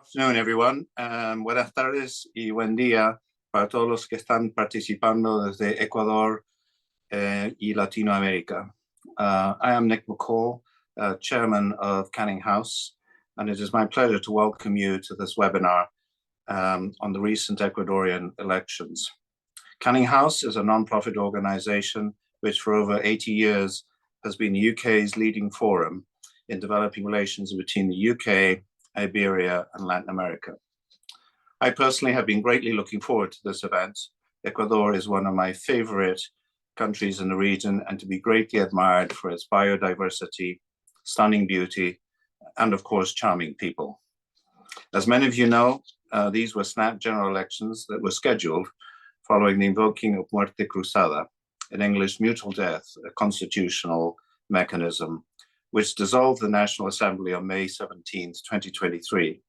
Afternoon, everyone. Buenas tardes y buen día para todos los que están participando desde Ecuador y Latinoamérica. I am Nick McCall, Chairman of Canning House, and it is my pleasure to welcome you to this webinar on the recent Ecuadorian elections. Canning House is a non-profit organization which for over 80 years has been the UK's leading forum in developing relations between the UK, Iberia, and Latin America. I personally have been greatly looking forward to this event. Ecuador is one of my favorite countries in the region and to be greatly admired for its biodiversity, stunning beauty, and of course, charming people. As many of you know, these were snap general elections that were scheduled following the invoking of muerte cruzada, in English, mutual death, a constitutional mechanism which dissolved the National Assembly on May 17, 2023.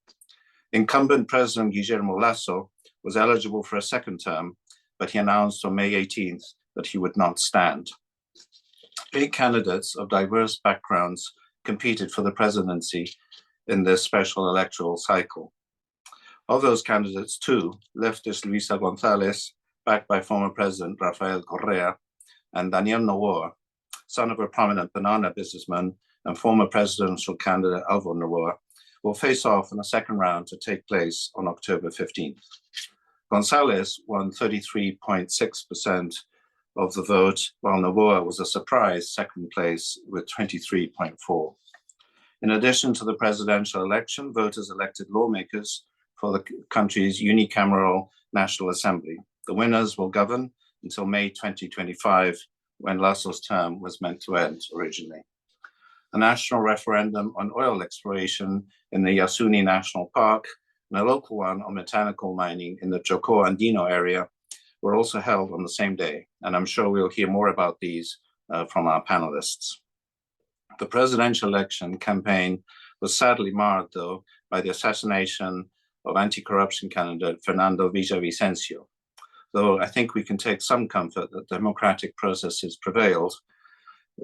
Incumbent President Guillermo Lasso was eligible for a second term, but he announced on May 18th that he would not stand. 8 candidates of diverse backgrounds competed for the presidency in this special electoral cycle. Of those candidates, 2, leftist Luisa González, backed by former President Rafael Correa, and Daniel Noboa, son of a prominent banana businessman and former presidential candidate Alvaro Noboa, will face off in a second round to take place on October 15th. González won 33.6% of the vote, while Noboa was a surprise second place with 23.4%. In addition to the presidential election, voters elected lawmakers for the country's unicameral National Assembly. The winners will govern until May 2025, when Lasso's term was meant to end originally. A national referendum on oil exploration in the Yasuni National Park and a local one on mechanical mining in the Chocó Andino area were also held on the same day, and I'm sure we'll hear more about these from our panelists. The presidential election campaign was sadly marred, though, by the assassination of anti-corruption candidate Fernando Villavicencio, though I think we can take some comfort that democratic processes prevailed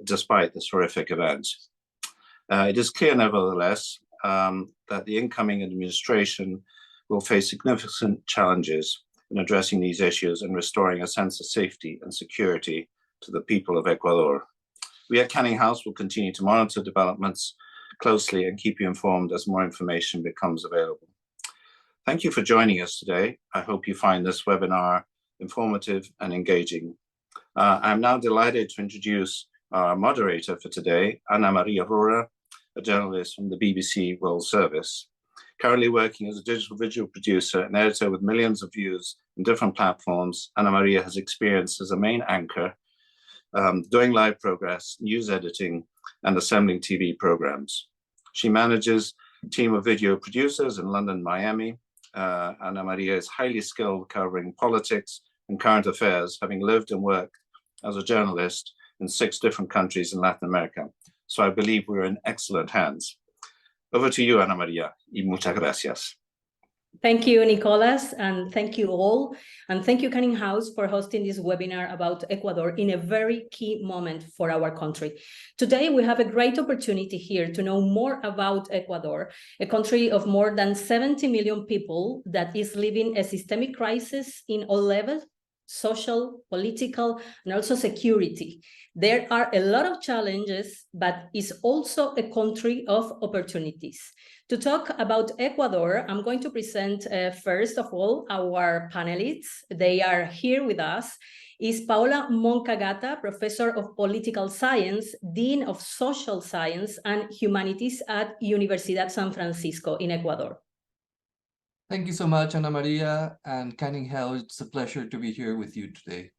despite this horrific event. It is clear, nevertheless, that the incoming administration will face significant challenges in addressing these issues and restoring a sense of safety and security to the people of Ecuador. We at Canning House will continue to monitor developments closely and keep you informed as more information becomes available. Thank you for joining us today. I hope you find this webinar informative and engaging. I'm now delighted to introduce our moderator for today, Ana Maria Roura, a journalist from the BBC World Service. Currently working as a digital video producer and editor with millions of views in different platforms, Ana Maria has experience as a main anchor, doing live progress, news editing, and assembling TV programs. She manages a team of video producers in London, Miami. Ana Maria is highly skilled covering politics and current affairs, having lived and worked as a journalist in 6 different countries in Latin America. So I believe we're in excellent hands. Over to you, Ana Maria, y muchas gracias. Thank you, Nicolas, and thank you all. And thank you, Canning House, for hosting this webinar about Ecuador in a very key moment for our country. Today, we have a great opportunity here to know more about Ecuador, a country of more than 70 million people that is living a systemic crisis in all levels: social, political, and also security. There are a lot of challenges, but it's also a country of opportunities. To talk about Ecuador, I'm going to present first of all our panelists. They are here with us. Is Paola Moncagata, Professor of Political Science, Dean of Social Science and Humanities at Universidad San Francisco in Ecuador. Thank you so much, Ana Maria and Canning House. It's a pleasure to be here with you today.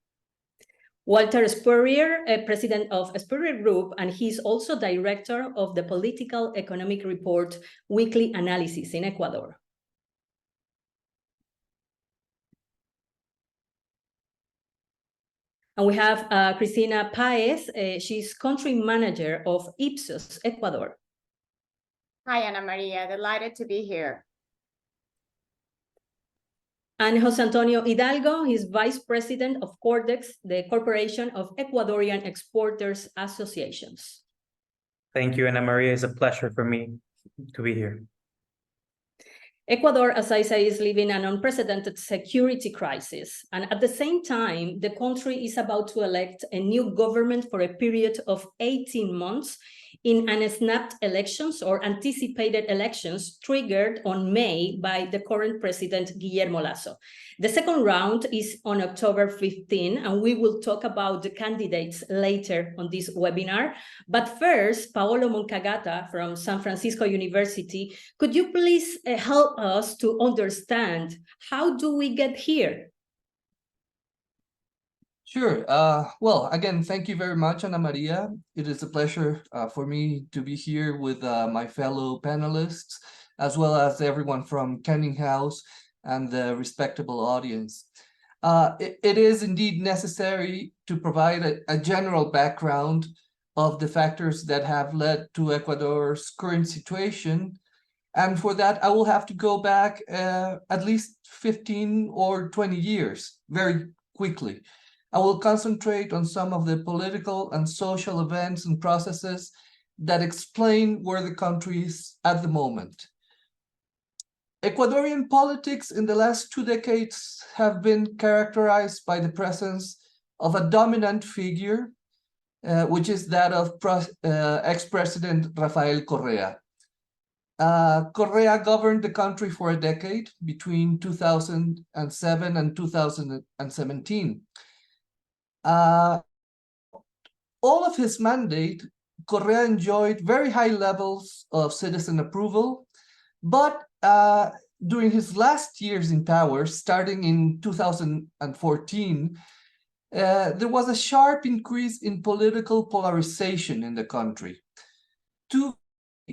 Walter Spurrier, President of Spurrier Group, and he's also Director of the Political Economic Report Weekly Analysis in Ecuador. And we have Cristina Paez. She's Country Manager of Ipsos, Ecuador. Hi, Ana Maria. Delighted to be here. And Jose Antonio Hidalgo, he's Vice President of Cordex, the Corporation of Ecuadorian Exporters Associations. Thank you, Ana Maria. It's a pleasure for me to be here. Ecuador, as I say, is living an unprecedented security crisis. And at the same time, the country is about to elect a new government for a period of 18 months in unsnapped elections or anticipated elections triggered on May by the current president, Guillermo Lasso. The second round is on October 15, and we will talk about the candidates later on this webinar. But first, Paolo Moncagata from San Francisco University, could you please help us to understand how do we get here? Sure. Well, again, thank you very much, Ana Maria. It is a pleasure for me to be here with my fellow panelists, as well as everyone from Canning House and the respectable audience. It is indeed necessary to provide a general background of the factors that have led to Ecuador's current situation. And for that, I will have to go back at least 15 or 20 years very quickly. I will concentrate on some of the political and social events and processes that explain where the country is at the moment. Ecuadorian politics in the last 2 decades have been characterized by the presence of a dominant figure, which is that of ex-president Rafael Correa. Correa governed the country for a decade between 2007 and 2017. All of his mandate, Correa enjoyed very high levels of citizen approval, but during his last years in power, starting in 2014, there was a sharp increase in political polarization in the country. Two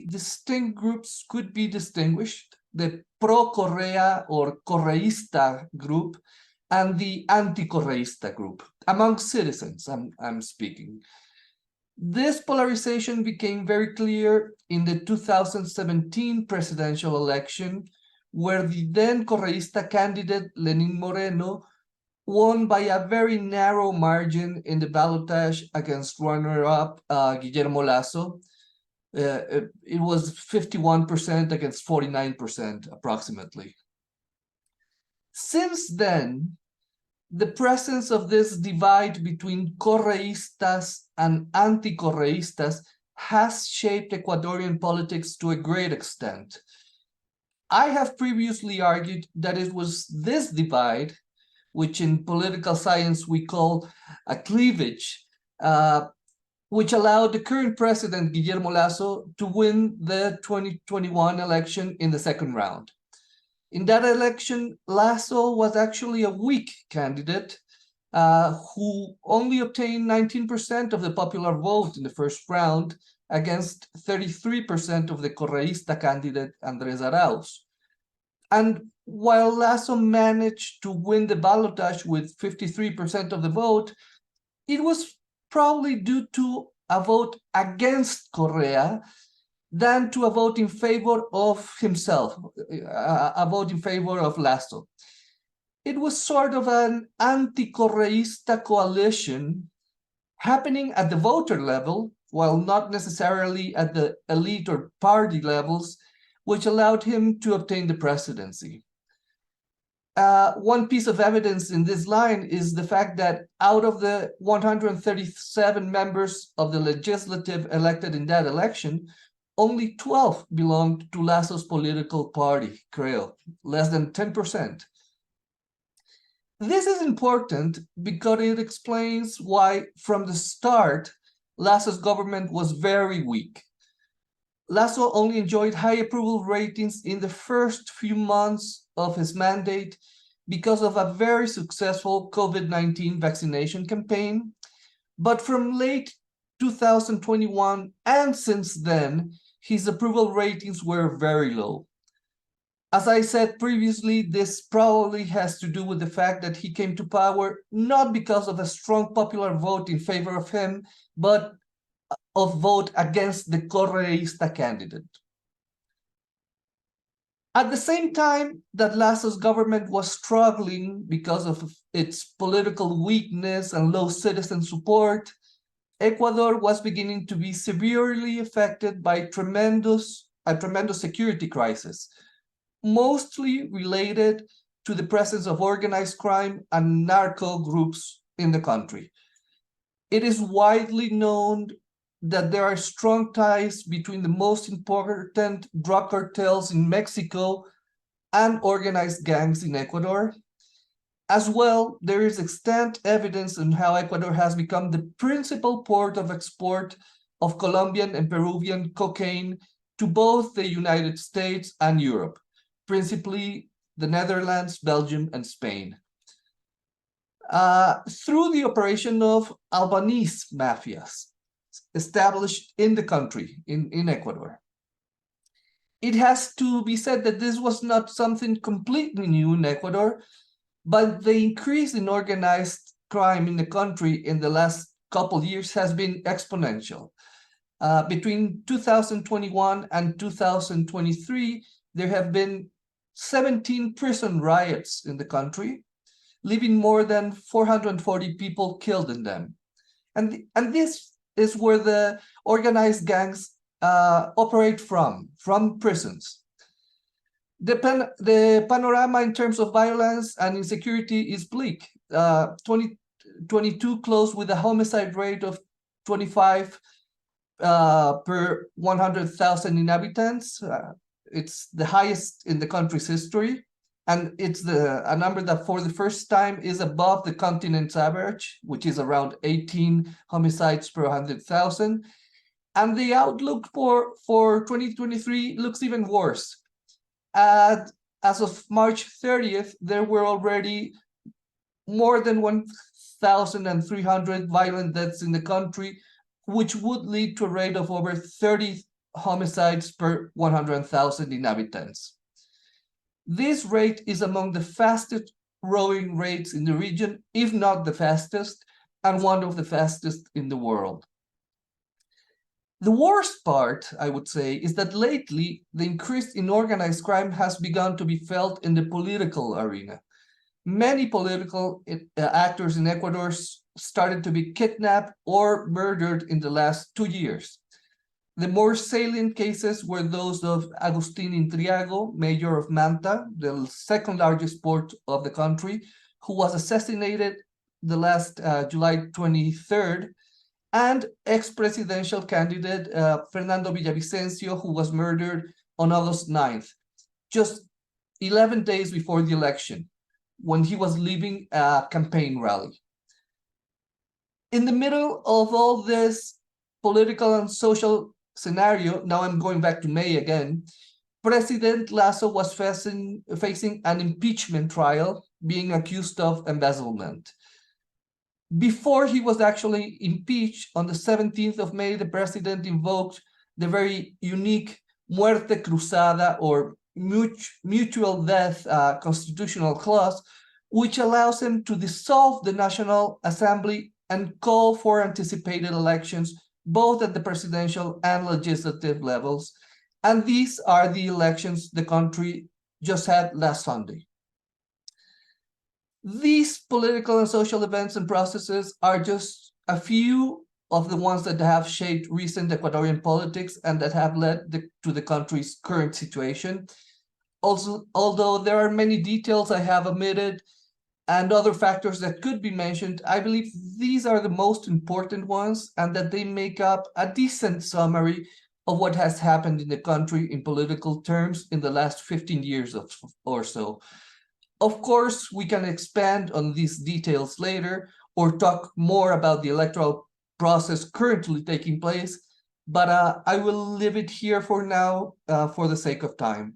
distinct groups could be distinguished: the pro-Correa or Correísta group and the anti-Correísta group, among citizens, I'm speaking. This polarization became very clear in the 2017 presidential election, where the then Correísta candidate, Lenín Moreno, won by a very narrow margin in the ballotage against runner-up Guillermo Lasso. It was 51% against 49%, approximately. Since then, the presence of this divide between Correístas and anti-Correístas has shaped Ecuadorian politics to a great extent. I have previously argued that it was this divide, which in political science we call a cleavage, which allowed the current president, Guillermo Lasso, to win the 2021 election in the second round. In that election, Lasso was actually a weak candidate who only obtained 19% of the popular vote in the first round against 33% of the Correísta candidate, Andrés Arauz. And while Lasso managed to win the ballotage with 53% of the vote, it was probably due to a vote against Correa than to a vote in favor of himself, a vote in favor of Lasso. It was sort of an anti-Correísta coalition happening at the voter level, while not necessarily at the elite or party levels, which allowed him to obtain the presidency. One piece of evidence in this line is the fact that out of the 137 members of the legislative elected in that election, only 12 belonged to Lasso's political party, Creo, less than 10%. This is important because it explains why, from the start, Lasso's government was very weak. Lasso only enjoyed high approval ratings in the first few months of his mandate because of a very successful COVID-19 vaccination campaign. But from late 2021 and since then, his approval ratings were very low. As I said previously, this probably has to do with the fact that he came to power not because of a strong popular vote in favor of him, but of vote against the Correísta candidate. At the same time that Lasso's government was struggling because of its political weakness and low citizen support, Ecuador was beginning to be severely affected by a tremendous security crisis. mostly related to the presence of organized crime and narco groups in the country. It is widely known that there are strong ties between the most important drug cartels in Mexico and organized gangs in Ecuador. As well, there is extant evidence on how Ecuador has become the principal port of export of Colombian and Peruvian cocaine to both the United States and Europe, principally the Netherlands, Belgium, and Spain. Through the operation of Albanese mafias established in the country, in Ecuador. It has to be said that this was not something completely new in Ecuador, but the increase in organized crime in the country in the last couple years has been exponential. Between 2021 and 2023, there have been 17 prison riots in the country, leaving more than 440 people killed in them. And this is where the organized gangs operate from prisons. The panorama in terms of violence and insecurity is bleak. 2022 closed with a homicide rate of 25 per 100,000 inhabitants. It's the highest in the country's history. And it's a number that for the first time is above the continent's average, which is around 18 homicides per 100,000. And the outlook for 2023 looks even worse. As of March 30th, there were already more than 1,300 violent deaths in the country, which would lead to a rate of over 30 homicides per 100,000 inhabitants. This rate is among the fastest growing rates in the region, if not the fastest, and one of the fastest in the world. The worst part, I would say, is that lately the increase in organized crime has begun to be felt in the political arena. Many political actors in Ecuador started to be kidnapped or murdered in the last 2 years. The more salient cases were those of Agustin Intriago, mayor of Manta, the second largest port of the country, who was assassinated the last July 23rd, and ex-presidential candidate Fernando Villavicencio, who was murdered on August 9th, just 11 days before the election, when he was leaving a campaign rally. In the middle of all this political and social scenario, now I'm going back to May again, President Lasso was facing an impeachment trial, being accused of embezzlement. Before he was actually impeached, on the 17th of May, the president invoked the very unique muerte cruzada, or mutual death constitutional clause, which allows him to dissolve the National Assembly and call for anticipated elections, both at the presidential and legislative levels. And these are the elections the country just had last Sunday. These political and social events and processes are just a few of the ones that have shaped recent Ecuadorian politics and that have led to the country's current situation. Also, although there are many details I have omitted and other factors that could be mentioned, I believe these are the most important ones and that they make up a decent summary of what has happened in the country in political terms in the last 15 years or so. Of course, we can expand on these details later or talk more about the electoral process currently taking place, but I will leave it here for now for the sake of time.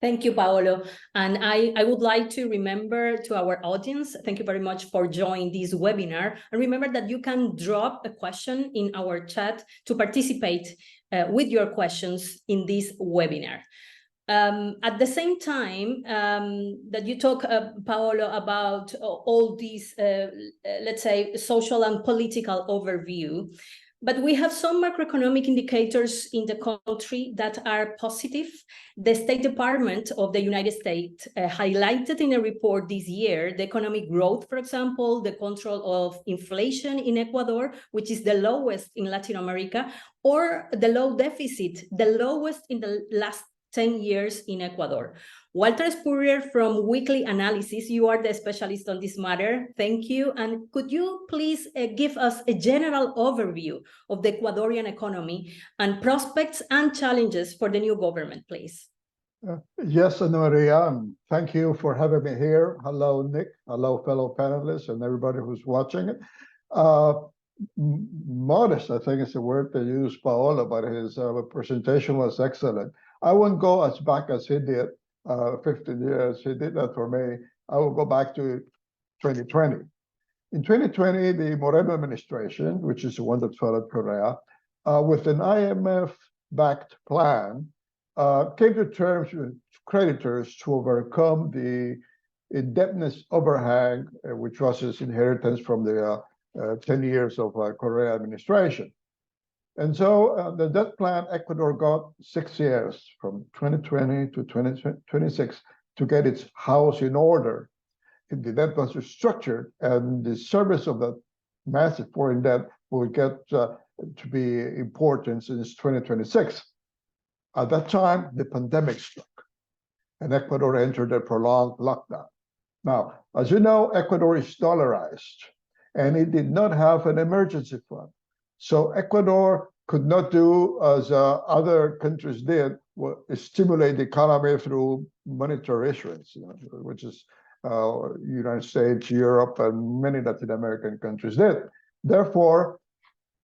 Thank you, Paolo. And I would like to remember to our audience, thank you very much for joining this webinar. And remember that you can drop a question in our chat to participate with your questions in this webinar. At the same time that you talk, Paolo, about all these, let's say, social and political overview, but we have some macroeconomic indicators in the country that are positive. The State Department of the United States highlighted in a report this year the economic growth, for example, the control of inflation in Ecuador, which is the lowest in Latin America, or the low deficit, the lowest in the last 10 years in Ecuador. Walter Spurrier from Weekly Analysis, you are the specialist on this matter. Thank you. And could you please give us a general overview of the Ecuadorian economy and prospects and challenges for the new government, please? Yes, Ana Maria, and thank you for having me here. Hello, Nick. Hello, fellow panelists and everybody who's watching it. Modest, I think is the word they used, Paolo, but his presentation was excellent. I won't go as back as he did, 15 years. He did that for me. I will go back to 2020. In 2020, the Moreno administration, which is the one that followed Correa, with an IMF-backed plan, came to terms with creditors to overcome the indebtedness overhang, which was his inheritance from the 10 years of Correa administration. And so the debt plan, Ecuador got 6 years, from 2020 to 2026, to get its house in order. The debt was restructured, and the service of that massive foreign debt will get to be important since 2026. At that time, the pandemic struck, and Ecuador entered a prolonged lockdown. Now, as you know, Ecuador is dollarized, and it did not have an emergency fund. So Ecuador could not do as other countries did, stimulate the economy through monetary issuance, which is United States, Europe, and many Latin American countries did. Therefore,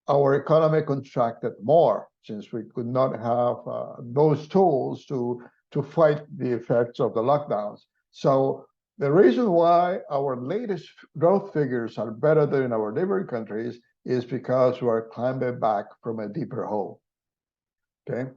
our economy contracted more, since we could not have those tools to fight the effects of the lockdowns. So the reason why our latest growth figures are better than in our neighboring countries is because we are climbing back from a deeper hole. Okay.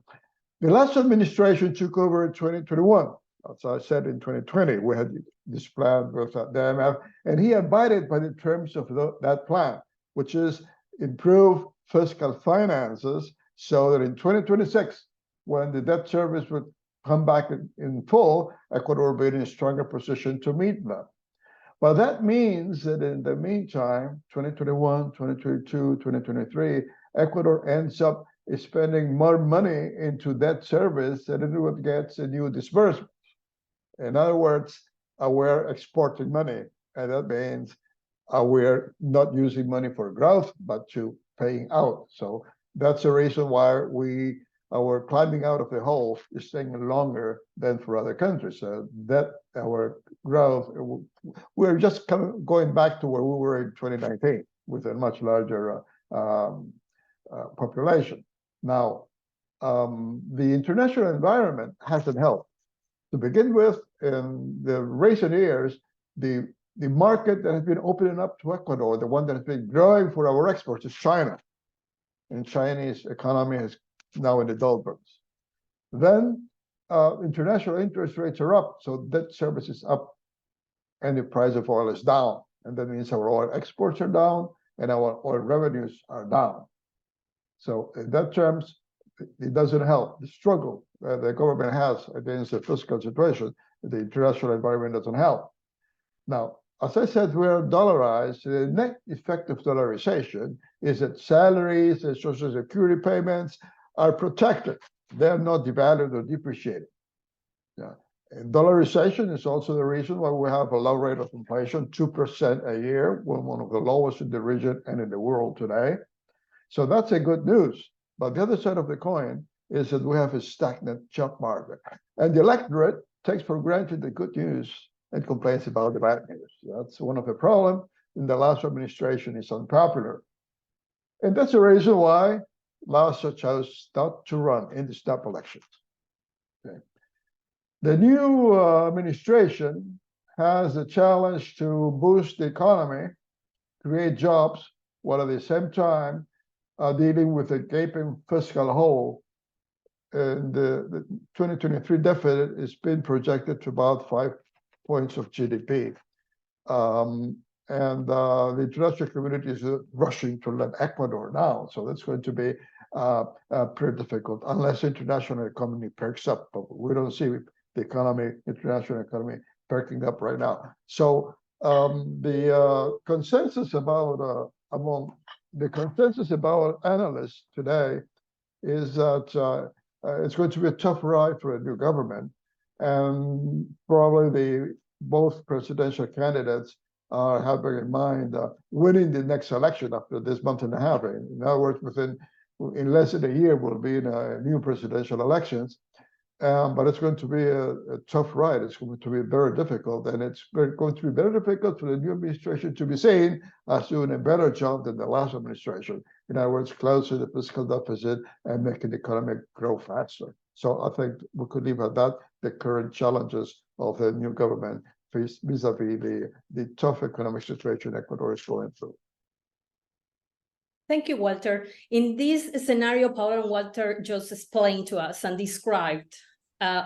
The last administration took over in 2021. As I said, in 2020, we had this plan with the IMF, and he abided by the terms of that plan, which is improve fiscal finances so that in 2026, when the debt service would come back in full, Ecuador will be in a stronger position to meet them. But that means that in the meantime, 2021, 2022, 2023, Ecuador ends up spending more money into debt service than it gets in new disbursements. In other words, we're exporting money, and that means we're not using money for growth, but to paying out. So that's the reason why our climbing out of the hole is taking longer than for other countries. That our growth, we're just going back to where we were in 2019 with a much larger population. Now, the international environment hasn't helped. To begin with, in the recent years, the market that has been opening up to Ecuador, the one that has been growing for our exports, is China. And Chinese economy is now in the doldrums. Then international interest rates are up, so debt service is up, and the price of oil is down. And that means our oil exports are down, and our oil revenues are down. So in that terms, it doesn't help. The struggle that the government has against the fiscal situation, the international environment doesn't help. Now, as I said, we are dollarized. The net effect of dollarization is that salaries and social security payments are protected. They're not devalued or depreciated. Yeah. And dollarization is also the reason why we have a low rate of inflation, 2% a year, one of the lowest in the region and in the world today. So that's a good news. But the other side of the coin is that we have a stagnant job market. And the electorate takes for granted the good news and complains about the bad news. That's one of the problems. In the last administration is unpopular. And that's the reason why Lasso chose not to run in the snap elections. Okay. The new administration has a challenge to boost the economy, create jobs, while at the same time dealing with a gaping fiscal hole. And the 2023 deficit has been projected to about 5 points of GDP. And the international community is rushing to let Ecuador now. So that's going to be pretty difficult unless the international economy perks up. But we don't see the international economy perking up right now. So the consensus about analysts today is that it's going to be a tough ride for a new government. And probably both presidential candidates are having in mind winning the next election after this month and a half. In other words, in less than a year, we'll be in new presidential elections. But it's going to be a tough ride. It's going to be very difficult, and it's going to be very difficult for the new administration to be seen as doing a better job than the last administration. In other words, closing the fiscal deficit and making the economy grow faster. So I think we could leave at that the current challenges of the new government vis-a-vis the tough economic situation Ecuador is going through. Thank you, Walter. In this scenario, Paolo and Walter just explained to us and described,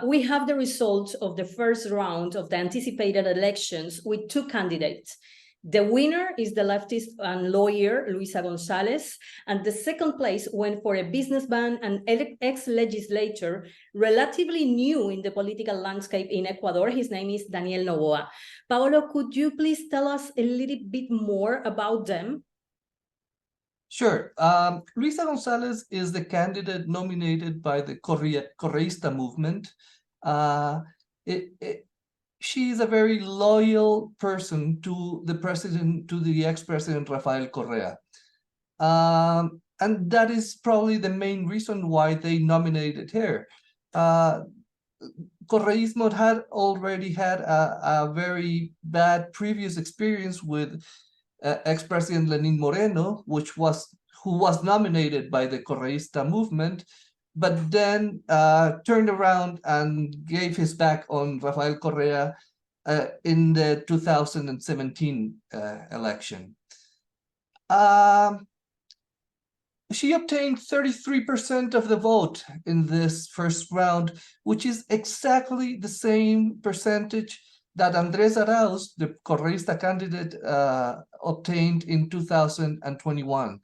we have the results of the first round of the anticipated elections with two candidates. The winner is the leftist and lawyer, Luisa Gonzalez, and the second place went for a businessman and ex-legislator, relatively new in the political landscape in Ecuador. His name is Daniel Noboa. Paolo, could you please tell us a little bit more about them? Sure. Luisa Gonzalez is the candidate nominated by the Correísta movement. She is a very loyal person to the ex-president Rafael Correa. And that is probably the main reason why they nominated her. Correísmo had already had a very bad previous experience with ex-president Lenín Moreno, who was nominated by the Correísta movement, but then turned around and gave his back on Rafael Correa in the 2017 election. She obtained 33% of the vote in this first round, which is exactly the same percentage that Andrés Arauz, the Correísta candidate, obtained in 2021.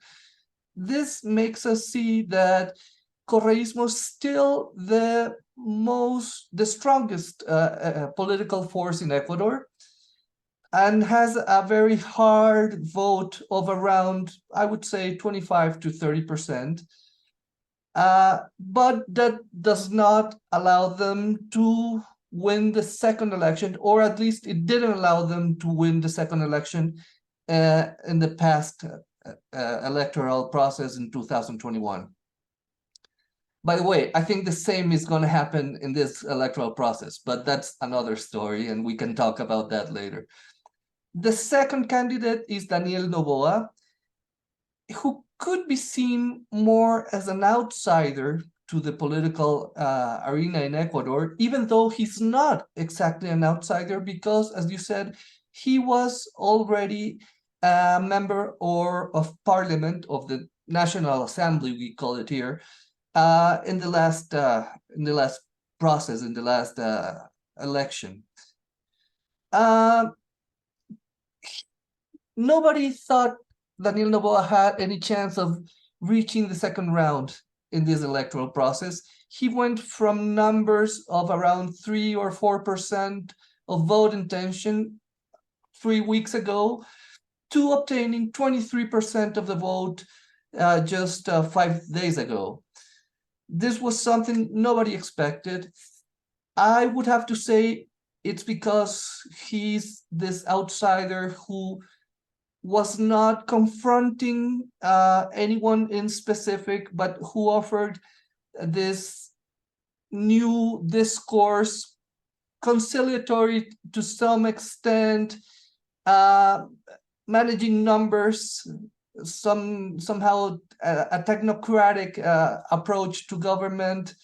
This makes us see that Correísmo is still the strongest political force in Ecuador, and has a very hard vote of around, I would say, 25 to 30%. But that does not allow them to win the second election, or at least it didn't allow them to win the second election in the past electoral process in 2021. By the way, I think the same is going to happen in this electoral process, but that's another story, and we can talk about that later. The second candidate is Daniel Noboa, who could be seen more as an outsider to the political arena in Ecuador, even though he's not exactly an outsider, because, as you said, he was already a member of parliament, of the National Assembly, we call it here, in the last process, in the last election. Nobody thought Daniel Noboa had any chance of reaching the second round in this electoral process. He went from numbers of around 3 or 4% of vote intention 3 weeks ago to obtaining 23% of the vote just 5 days ago. This was something nobody expected. I would have to say it's because he's this outsider who was not confronting anyone in specific, but who offered this new discourse, conciliatory to some extent, managing numbers, somehow a technocratic approach to government,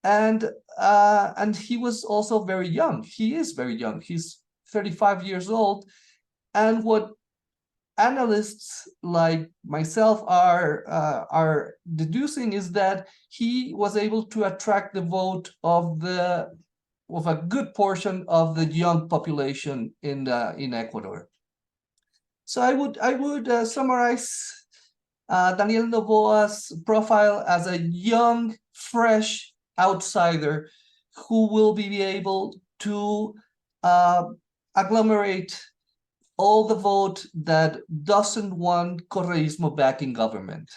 and he was also very young. He is very young. He's 35 years old, and what analysts like myself are deducing is that he was able to attract the vote of a good portion of the young population in Ecuador. So I would summarize Daniel Noboa's profile as a young, fresh outsider who will be able to agglomerate all the vote that doesn't want Correísmo back in government.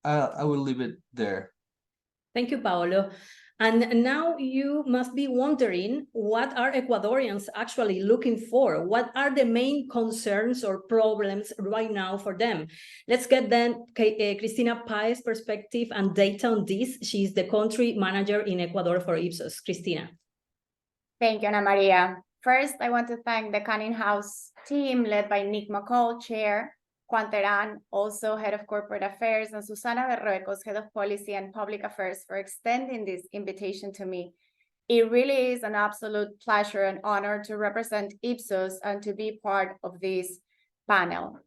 I will leave it there. Thank you, Paolo. And now you must be wondering, what are Ecuadorians actually looking for? What are the main concerns or problems right now for them? Let's get then Cristina Paez's perspective and data on this. She's the country manager in Ecuador for Ipsos. Cristina. Thank you, Ana Maria. First, I want to thank the Canning House team led by Nick McCall, Chair, Juan Terán, also Head of Corporate Affairs, and Susana Berruecos, Head of Policy and Public Affairs, for extending this invitation to me. It really is an absolute pleasure and honor to represent Ipsos and to be part of this panel.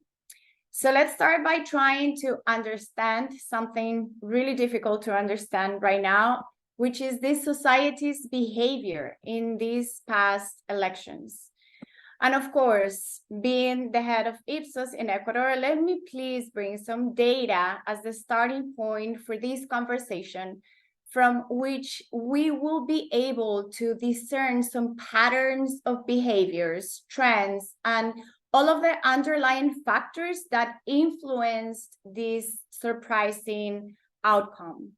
So let's start by trying to understand something really difficult to understand right now, which is this society's behavior in these past elections. And of course, being the head of Ipsos in Ecuador, let me please bring some data as the starting point for this conversation, from which we will be able to discern some patterns of behaviors, trends, and all of the underlying factors that influenced this surprising outcome.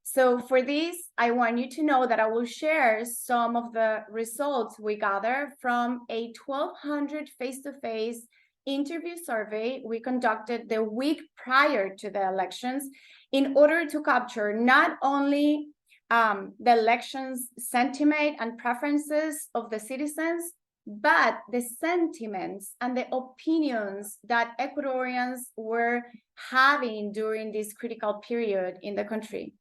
So for this, I want you to know that I will share some of the results we gather from a 1,200 face-to-face interview survey we conducted the week prior to the elections in order to capture not only the elections sentiment and preferences of the citizens, but the sentiments and the opinions that Ecuadorians were having during this critical period in the country.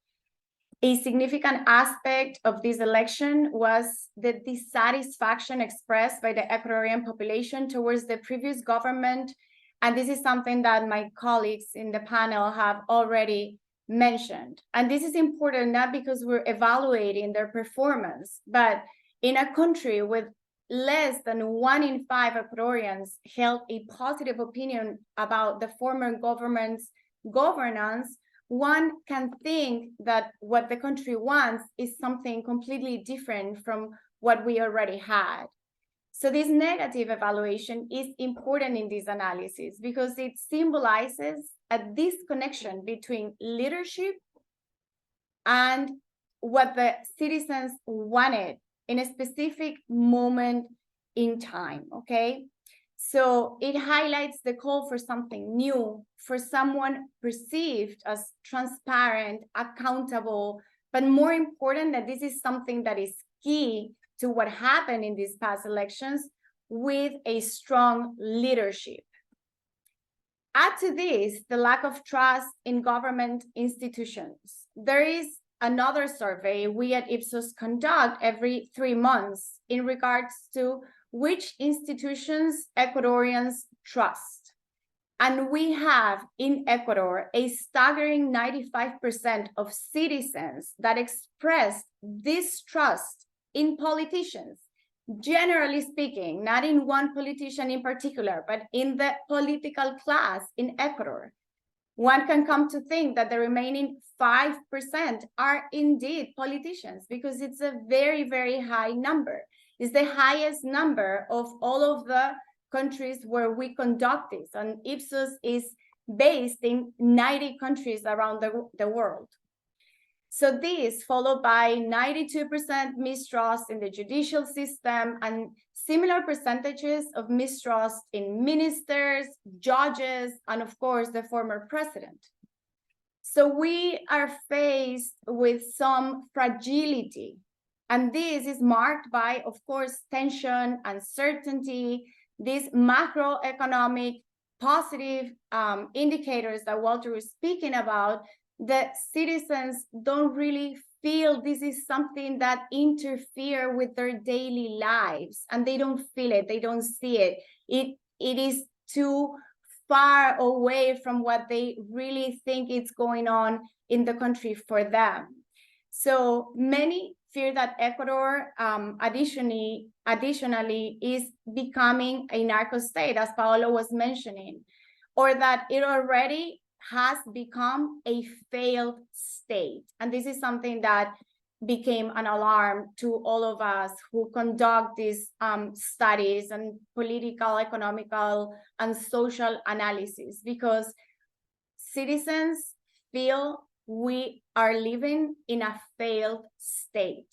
A significant aspect of this election was the dissatisfaction expressed by the Ecuadorian population towards the previous government. And this is something that my colleagues in the panel have already mentioned. And this is important not because we're evaluating their performance, but in a country with less than 1 in 5 Ecuadorians held a positive opinion about the former government's governance, one can think that what the country wants is something completely different from what we already had. So this negative evaluation is important in this analysis because it symbolizes a disconnection between leadership and what the citizens wanted in a specific moment in time, okay? So it highlights the call for something new, for someone perceived as transparent, accountable, but more important, that this is something that is key to what happened in these past elections, with a strong leadership. Add to this the lack of trust in government institutions. There is another survey we at Ipsos conduct every 3 months in regards to which institutions Ecuadorians trust. And we have in Ecuador a staggering 95% of citizens that express distrust in politicians, generally speaking, not in one politician in particular, but in the political class in Ecuador. One can come to think that the remaining 5% are indeed politicians, because it's a very, very high number. It's the highest number of all of the countries where we conduct this, and Ipsos is based in 90 countries around the world. So this, followed by 92% mistrust in the judicial system and similar percentages of mistrust in ministers, judges, and of course, the former president. So we are faced with some fragility. And this is marked by, of course, tension, uncertainty, these macroeconomic positive indicators that Walter was speaking about. The citizens don't really feel this is something that interfere with their daily lives, and they don't feel it, they don't see it. It is too far away from what they really think is going on in the country for them. So many fear that Ecuador additionally is becoming a narco state, as Paolo was mentioning, or that it already has become a failed state. And this is something that became an alarm to all of us who conduct these studies and political, economical, and social analysis, because citizens feel we are living in a failed state.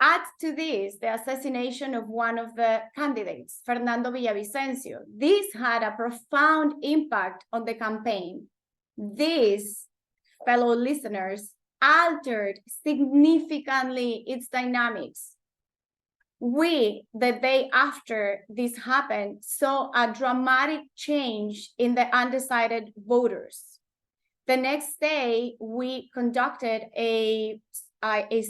Add to this the assassination of one of the candidates, Fernando Villavicencio. This had a profound impact on the campaign. This, fellow listeners, altered significantly its dynamics. We, the day after this happened, saw a dramatic change in the undecided voters. The next day, we conducted a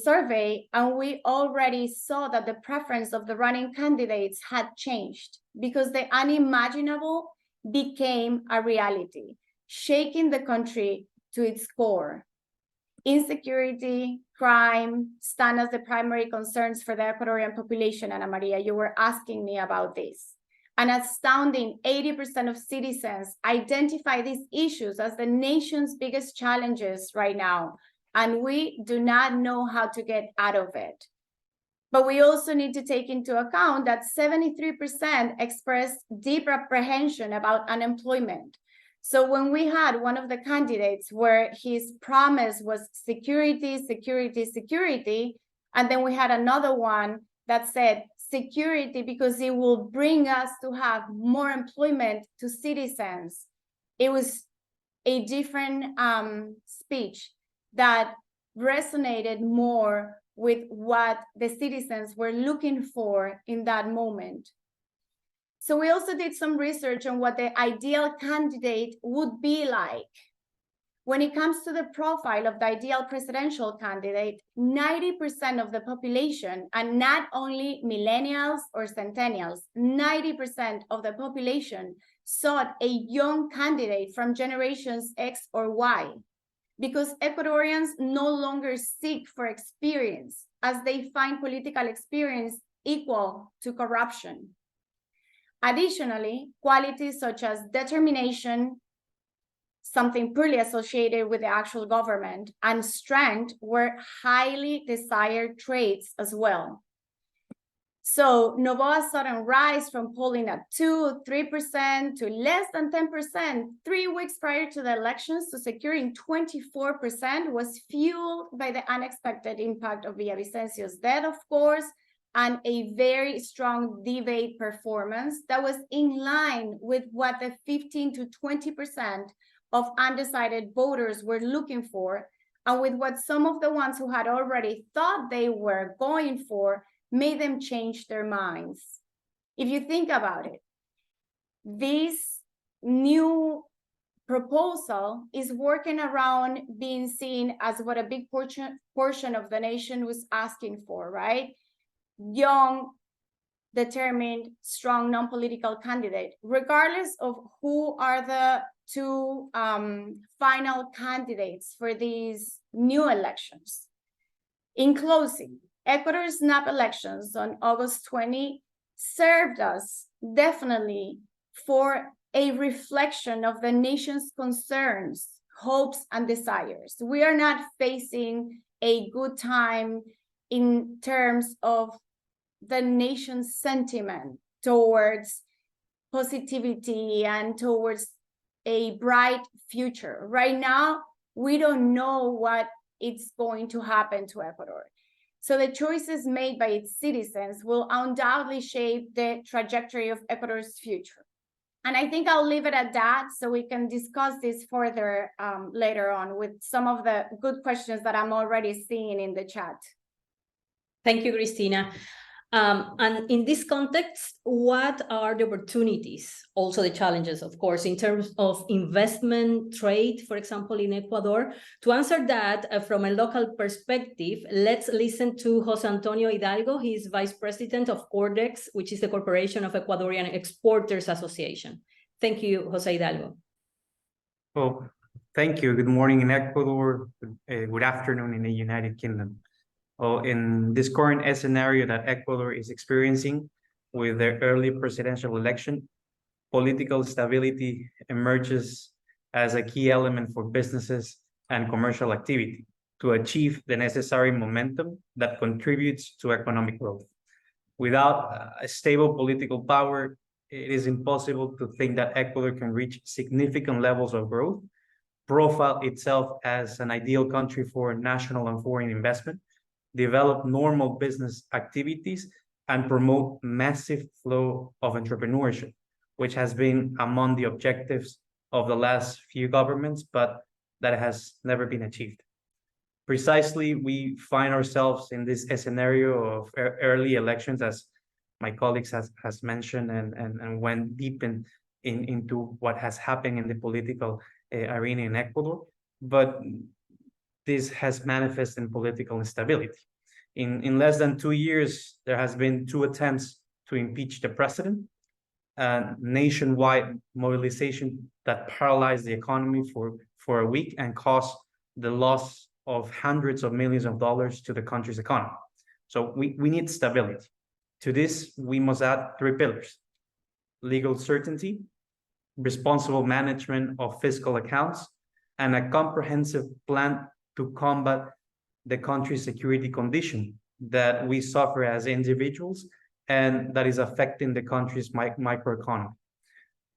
survey, and we already saw that the preference of the running candidates had changed because the unimaginable became a reality, shaking the country to its core. Insecurity, crime stand as the primary concerns for the Ecuadorian population. Ana Maria, you were asking me about this. An astounding 80% of citizens identify these issues as the nation's biggest challenges right now, and we do not know how to get out of it. But we also need to take into account that 73% expressed deep apprehension about unemployment. So when we had one of the candidates where his promise was security, security, security, and then we had another one that said security because it will bring us to have more employment to citizens, it was a different speech that resonated more with what the citizens were looking for in that moment. So we also did some research on what the ideal candidate would be like. When it comes to the profile of the ideal presidential candidate, 90% of the population, and not only millennials or centennials, 90% of the population sought a young candidate from generations X or Y, because Ecuadorians no longer seek for experience, as they find political experience equal to corruption. Additionally, qualities such as determination, something poorly associated with the actual government, and strength were highly desired traits as well. So Novoa's sudden rise from polling at 2-3% to less than 10% 3 weeks prior to the elections to securing 24% was fueled by the unexpected impact of Villavicencio's death, of course, and a very strong debate performance that was in line with what the 15 to 20% of undecided voters were looking for, and with what some of the ones who had already thought they were going for made them change their minds. If you think about it, this new proposal is working around being seen as what a big portion of the nation was asking for, right? Young, determined, strong, non-political candidate, regardless of who are the two final candidates for these new elections. In closing, Ecuador's snap elections on August 20 served us definitely for a reflection of the nation's concerns, hopes, and desires. We are not facing a good time in terms of the nation's sentiment towards positivity and towards a bright future. Right now, we don't know what is going to happen to Ecuador. So the choices made by its citizens will undoubtedly shape the trajectory of Ecuador's future. And I think I'll leave it at that so we can discuss this further later on with some of the good questions that I'm already seeing in the chat. Thank you, Cristina. And in this context, what are the opportunities, also the challenges, of course, in terms of investment, trade, for example, in Ecuador? To answer that from a local perspective, let's listen to Jose Antonio Hidalgo. He is Vice President of Cordex, which is the Corporation of Ecuadorian Exporters Association. Thank you, Jose Hidalgo. Well, thank you. Good morning in Ecuador. Good afternoon in the United Kingdom. In this current scenario that Ecuador is experiencing with their early presidential election, political stability emerges as a key element for businesses and commercial activity to achieve the necessary momentum that contributes to economic growth. Without a stable political power, it is impossible to think that Ecuador can reach significant levels of growth profile itself as an ideal country for national and foreign investment, develop normal business activities, and promote massive flow of entrepreneurship, which has been among the objectives of the last few governments, but that has never been achieved. Precisely, we find ourselves in this scenario of early elections, as my colleagues has mentioned, and went deep into what has happened in the political arena in Ecuador. But this has manifested in political instability. In less than 2 years, there has been 2 attempts to impeach the president, nationwide mobilization that paralyzed the economy for a week and caused the loss of hundreds of millions of dollars to the country's economy. So we need stability. To this, we must add 3 pillars: legal certainty, responsible management of fiscal accounts, and a comprehensive plan to combat the country's security condition that we suffer as individuals and that is affecting the country's microeconomy.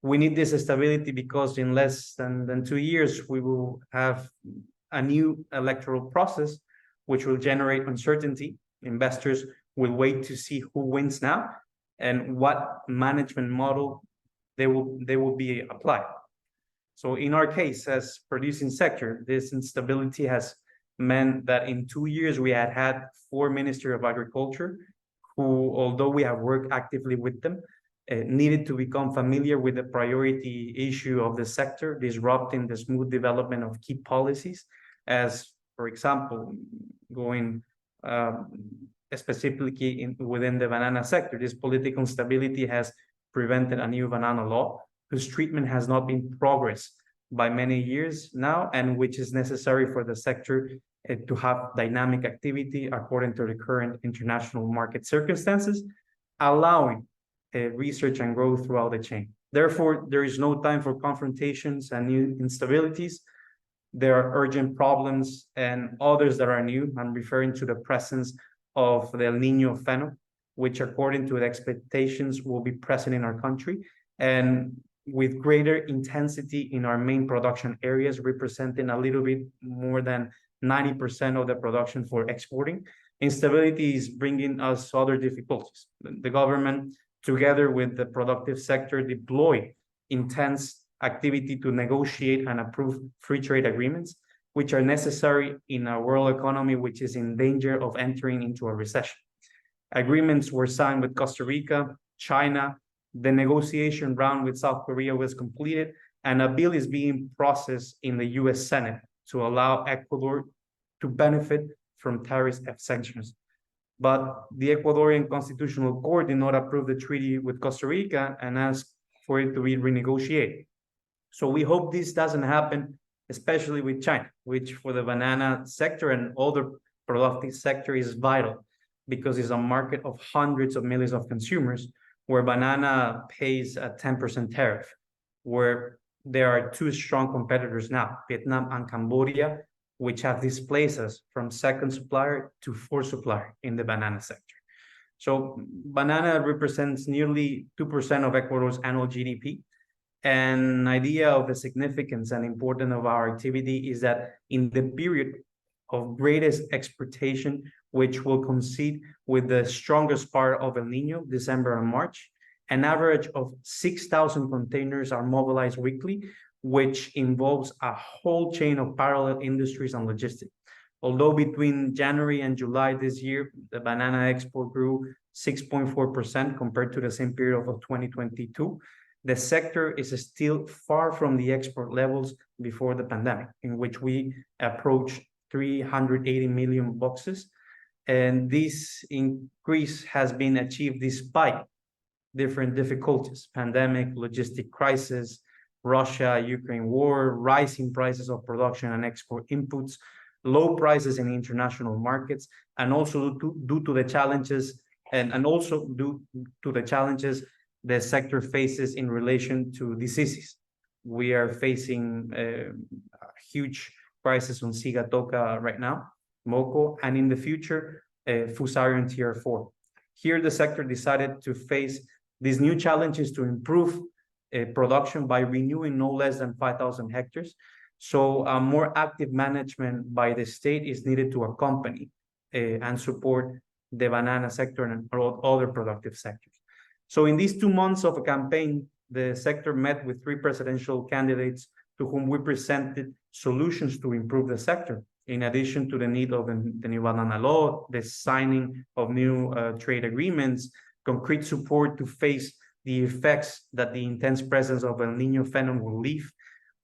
We need this stability because in less than 2 years, we will have a new electoral process, which will generate uncertainty. Investors will wait to see who wins now and what management model they will be applied. So in our case, as producing sector, this instability has meant that in 2 years, we had 4 Ministers of Agriculture who, although we have worked actively with them, needed to become familiar with the priority issue of the sector, disrupting the smooth development of key policies, as, for example, going specifically within the banana sector. This political instability has prevented a new banana law, whose treatment has not been progressed by many years now, and which is necessary for the sector to have dynamic activity according to the current international market circumstances, allowing research and growth throughout the chain. Therefore, there is no time for confrontations and new instabilities. There are urgent problems and others that are new. I'm referring to the presence of the El Niño phenomenon, which according to the expectations will be present in our country, and with greater intensity in our main production areas, representing a little bit more than 90% of the production for exporting. Instability is bringing us other difficulties. The government, together with the productive sector, deploy intense activity to negotiate and approve free trade agreements, which are necessary in a world economy which is in danger of entering into a recession. Agreements were signed with Costa Rica, China, the negotiation round with South Korea was completed, and a bill is being processed in the US Senate to allow Ecuador to benefit from tariff exemptions. But the Ecuadorian Constitutional Court did not approve the treaty with Costa Rica and asked for it to be renegotiated. So we hope this doesn't happen, especially with China, which for the banana sector and other productive sector is vital, because it's a market of hundreds of millions of consumers, where banana pays a 10% tariff, where there are 2 strong competitors now, Vietnam and Cambodia, which have displaced us from 2nd supplier to 4th supplier in the banana sector. So banana represents nearly 2% of Ecuador's annual GDP. An idea of the significance and importance of our activity is that in the period of greatest exportation, which will coincide with the strongest part of El Niño, December and March, an average of 6,000 containers are mobilized weekly, which involves a whole chain of parallel industries and logistics. Although between January and July this year, the banana export grew 6.4% compared to the same period of 2022, the sector is still far from the export levels before the pandemic, in which we approached 380 million boxes. And this increase has been achieved despite different difficulties: pandemic, logistic crisis, Russia-Ukraine war, rising prices of production and export inputs, low prices in international markets, and also due to the challenges the sector faces in relation to diseases. We are facing a huge crisis on Sigatoka right now, Moco, and in the future, Fusarium TR4. Here, the sector decided to face these new challenges to improve production by renewing no less than 5,000 hectares. So a more active management by the state is needed to accompany and support the banana sector and other productive sectors. So in these 2 months of a campaign, the sector met with 3 presidential candidates to whom we presented solutions to improve the sector. In addition to the need of the new banana law, the signing of new trade agreements, concrete support to face the effects that the intense presence of El Niño phenomenon will leave.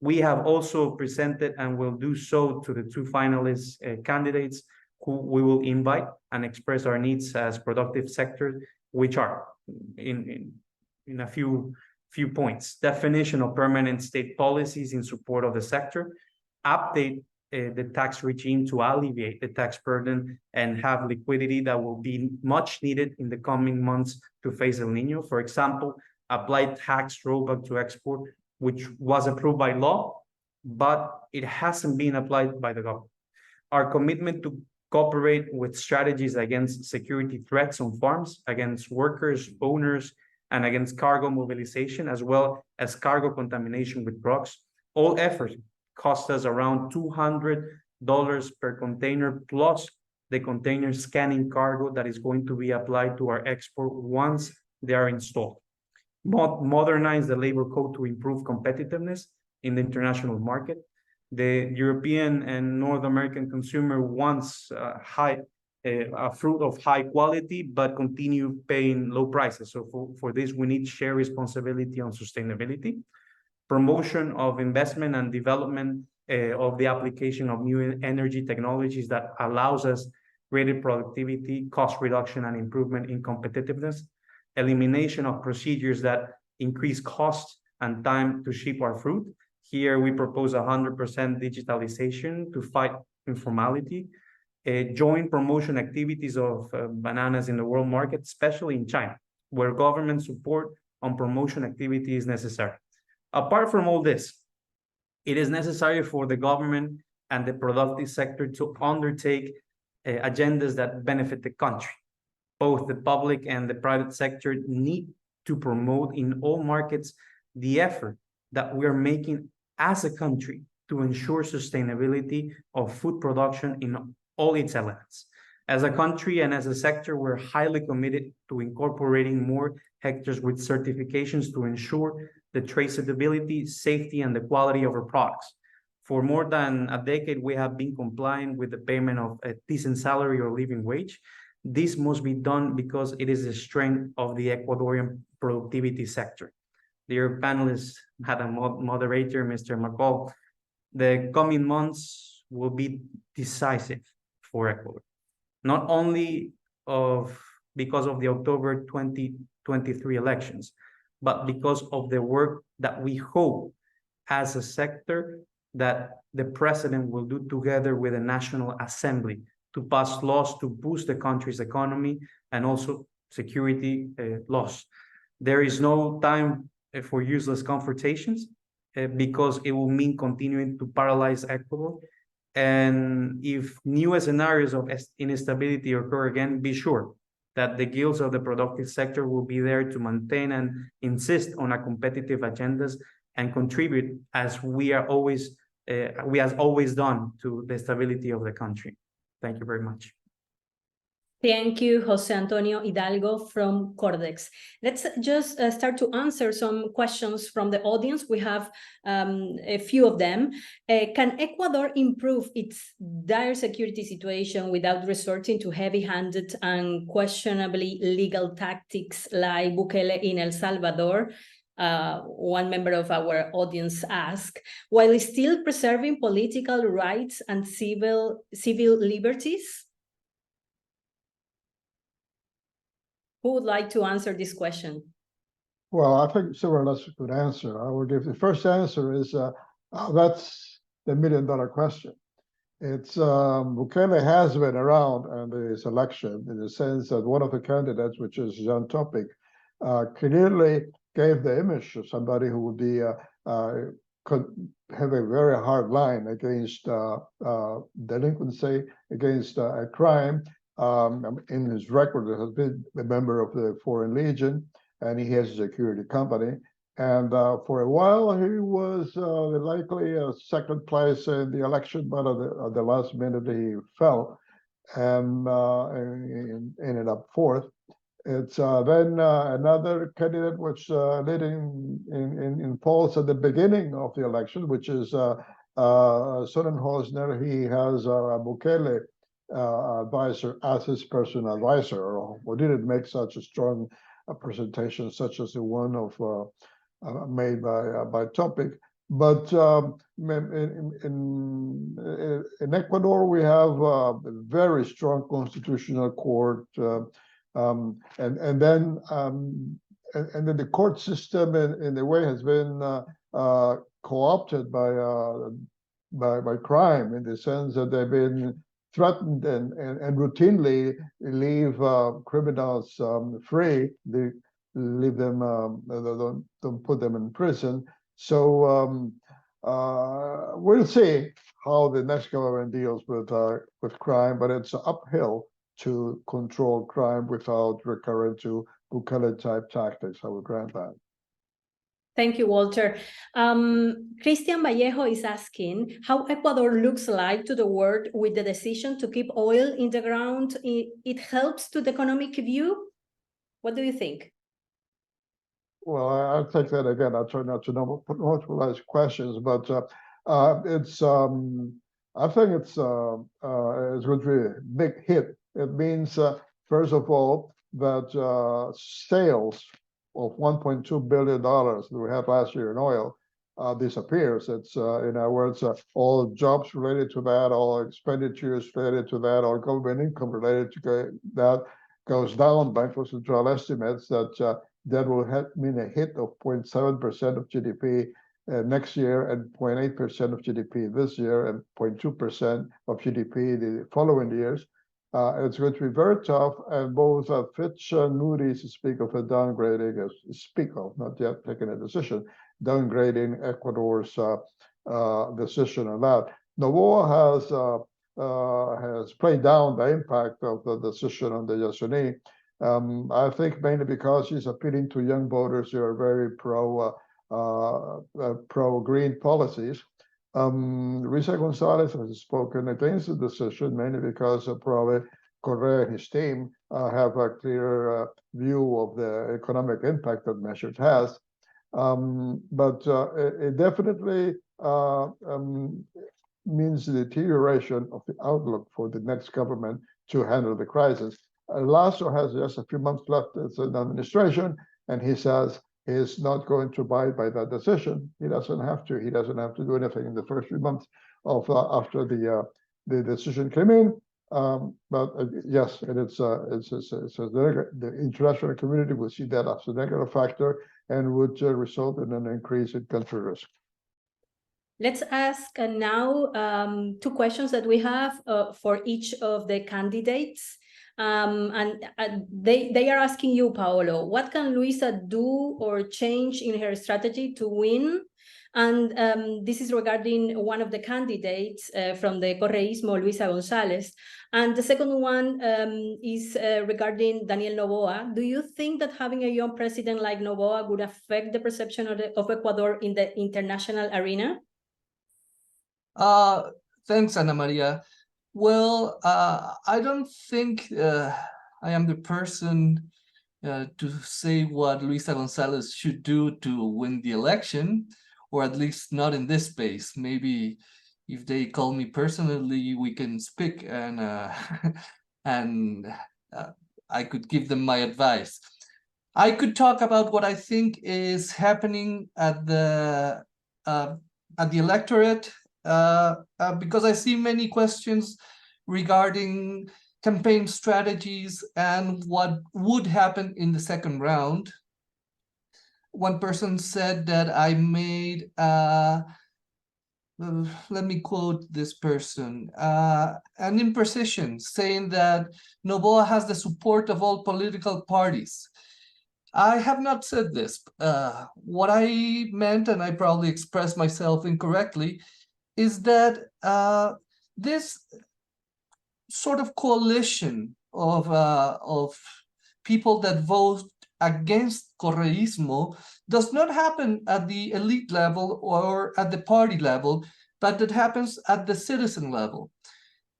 We have also presented and will do so to the 2 finalist candidates who we will invite and express our needs as productive sectors, which are in a few points: definition of permanent state policies in support of the sector, update the tax regime to alleviate the tax burden and have liquidity that will be much needed in the coming months to face El Niño. For example, apply tax rollback to export, which was approved by law, but it hasn't been applied by the government. Our commitment to cooperate with strategies against security threats on farms, against workers, owners, and against cargo mobilization, as well as cargo contamination with drugs. All efforts cost us around $200 per container, plus the container scanning cargo that is going to be applied to our export once they are installed. Modernize the labor code to improve competitiveness in the international market. The European and North American consumer wants a fruit of high quality, but continue paying low prices. So for this, we need share responsibility on sustainability, promotion of investment and development of the application of new energy technologies that allows us greater productivity, cost reduction, and improvement in competitiveness, elimination of procedures that increase costs and time to ship our fruit. Here we propose 100% digitalization to fight informality, joint promotion activities of bananas in the world market, especially in China, where government support on promotion activity is necessary. Apart from all this, it is necessary for the government and the productive sector to undertake agendas that benefit the country. Both the public and the private sector need to promote in all markets the effort that we are making as a country to ensure sustainability of food production in all its elements. As a country and as a sector, we're highly committed to incorporating more hectares with certifications to ensure the traceability, safety, and the quality of our products. For more than a decade, we have been complying with the payment of a decent salary or living wage. This must be done because it is the strength of the Ecuadorian productivity sector. Dear panelists, Madam Moderator, Mr. McCall, the coming months will be decisive for Ecuador, not only because of the October 2023 elections, but because of the work that we hope as a sector that the president will do together with the National Assembly to pass laws to boost the country's economy and also security laws. There is no time for useless confrontations because it will mean continuing to paralyze Ecuador. And if new scenarios of instability occur again, be sure that the guilds of the productive sector will be there to maintain and insist on a competitive agendas and contribute as we have always done to the stability of the country. Thank you very much. Thank you, Jose Antonio Hidalgo from Cordex. Let's just start to answer some questions from the audience. We have a few of them. Can Ecuador improve its dire security situation without resorting to heavy-handed and questionably legal tactics like Bukele in El Salvador? One member of our audience asked, while still preserving political rights and civil liberties? Who would like to answer this question? Well, I think several of us could answer. I will give the first answer is that's the $1 million question. It's Bukele has been around in this election in the sense that one of the candidates, which is Jean Topic, clearly gave the image of somebody who would be could have a very hard line against delinquency, against crime. In his record, he has been a member of the Foreign Legion, and he has a security company. And for a while, he was likely second place in the election, but at the last minute he fell and ended up fourth. It's then another candidate which leading in polls at the beginning of the election, which is Sonnenhosner. He has a Bukele advisor as his personal advisor, or didn't make such a strong presentation, such as the one of made by Topic. But in Ecuador, we have a very strong constitutional court. And then the court system in a way has been co-opted by crime, in the sense that they've been threatened and routinely leave criminals free. They leave them, don't put them in prison. So we'll see how the next government deals with crime, but it's uphill to control crime without recurring to Bukele-type tactics. I would grant that. Thank you, Walter. Christian Vallejo is asking how Ecuador looks like to the world with the decision to keep oil in the ground. It helps to the economic view. What do you think? Well, I'll take that again. I'll try not to monopolize questions, but it's. I think it's going to be a big hit. It means, first of all, that sales of $1.2 billion that we had last year in oil disappears. It's, in other words, all jobs related to that, all expenditures related to that, all government income related to that goes down. Banco Central estimates that that will mean a hit of 0.7% of GDP next year, and 0.8% of GDP this year, and 0.2% of GDP the following years. It's going to be very tough, and both Fitch and Moody's speak of a downgrading, not yet taking a decision, downgrading Ecuador's decision on that. Novoa has played down the impact of the decision on the Yasuni. I think mainly because she's appealing to young voters who are very pro-green policies. Risa Gonzalez has spoken against the decision, mainly because probably Correa and his team have a clear view of the economic impact that measures has. But it definitely means the deterioration of the outlook for the next government to handle the crisis. Lasso has just a few months left as an administration, and he says he's not going to abide by that decision. He doesn't have to. He doesn't have to do anything in the first few months of after the decision came in. But yes, and the international community will see that as a negative factor and would result in an increase in country risk. Let's ask now two questions that we have for each of the candidates. And they are asking you, Paolo, what can Luisa do or change in her strategy to win? And this is regarding one of the candidates from the Correísmo, Luisa González. And the second one is regarding Daniel Noboa. Do you think that having a young president like Noboa would affect the perception of Ecuador in the international arena? Thanks, Ana Maria. Well, I don't think I am the person to say what Luisa González should do to win the election, or at least not in this space. Maybe if they call me personally, we can speak, and I could give them my advice. I could talk about what I think is happening at the electorate. Because I see many questions regarding campaign strategies and what would happen in the second round. One person said that I made, let me quote this person, an imprecision, saying that Noboa has the support of all political parties. I have not said this. What I meant, and I probably expressed myself incorrectly, is that this sort of coalition of people that vote against Correísmo does not happen at the elite level or at the party level, but it happens at the citizen level.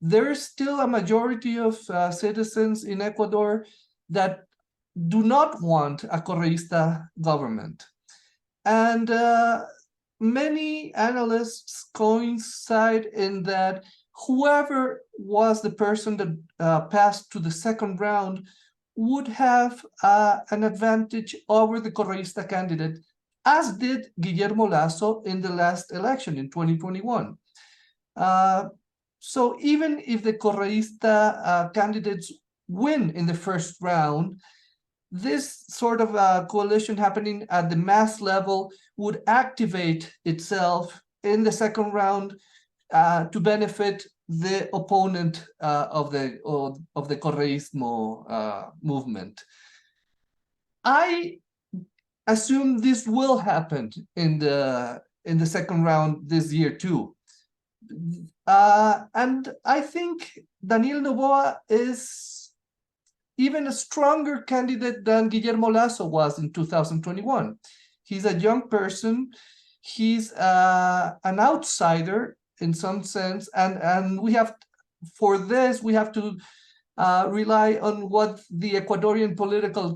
There is still a majority of citizens in Ecuador that do not want a Correísta government. And many analysts coincide in that whoever was the person that passed to the second round would have an advantage over the Correísta candidate, as did Guillermo Lasso in the last election in 2021. So even if the Correísta candidates win in the first round, this sort of coalition happening at the mass level would activate itself in the second round to benefit the opponent of the Correísmo movement. I assume this will happen in the second round this year too. And I think Daniel Noboa is even a stronger candidate than Guillermo Lasso was in 2021. He's a young person. He's an outsider in some sense, and we have, for this, we have to rely on what the Ecuadorian political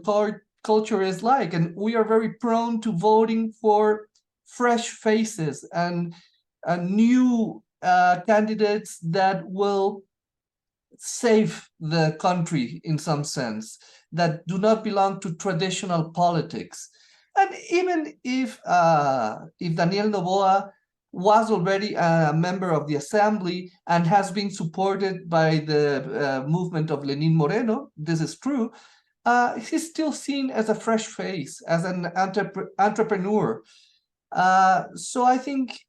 culture is like, and we are very prone to voting for fresh faces and new candidates that will save the country in some sense, that do not belong to traditional politics. And even if Daniel Noboa was already a member of the assembly and has been supported by the movement of Lenín Moreno, this is true, he's still seen as a fresh face, as an entrepreneur. So I think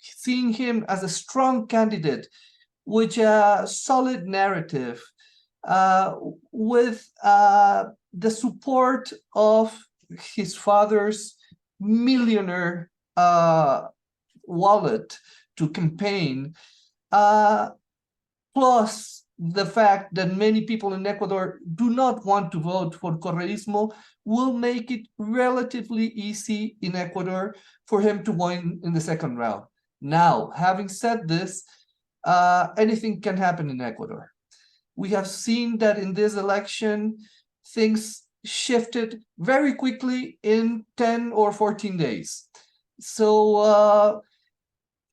seeing him as a strong candidate, with a solid narrative, with the support of his father's millionaire wallet to campaign, plus the fact that many people in Ecuador do not want to vote for Correísmo, will make it relatively easy in Ecuador for him to win in the second round. Now, having said this, anything can happen in Ecuador. We have seen that in this election, things shifted very quickly in 10 or 14 days. So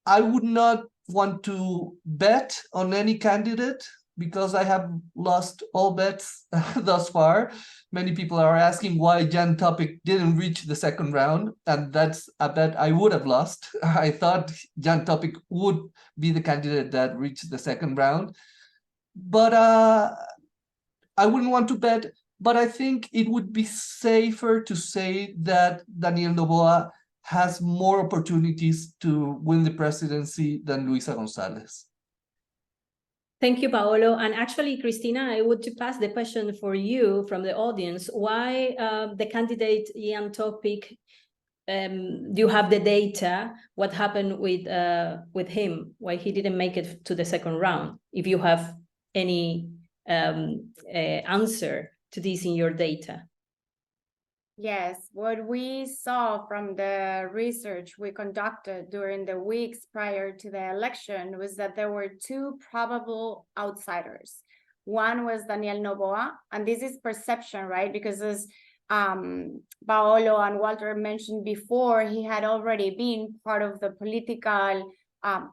I would not want to bet on any candidate because I have lost all bets thus far. Many people are asking why Jan Topic didn't reach the second round, and that's a bet I would have lost. I thought Jan Topic would be the candidate that reached the second round, but I wouldn't want to bet, but I think it would be safer to say that Daniel Noboa has more opportunities to win the presidency than Luisa González. Thank you, Paolo. And actually, Cristina, I would to pass the question for you from the audience. Why the candidate Jan Topic, do you have the data? What happened with him? Why he didn't make it to the second round? If you have any answer to this in your data. Yes, what we saw from the research we conducted during the weeks prior to the election was that there were two probable outsiders. One was Daniel Noboa, and this is perception, right? Because as Paolo and Walter mentioned before, he had already been part of the political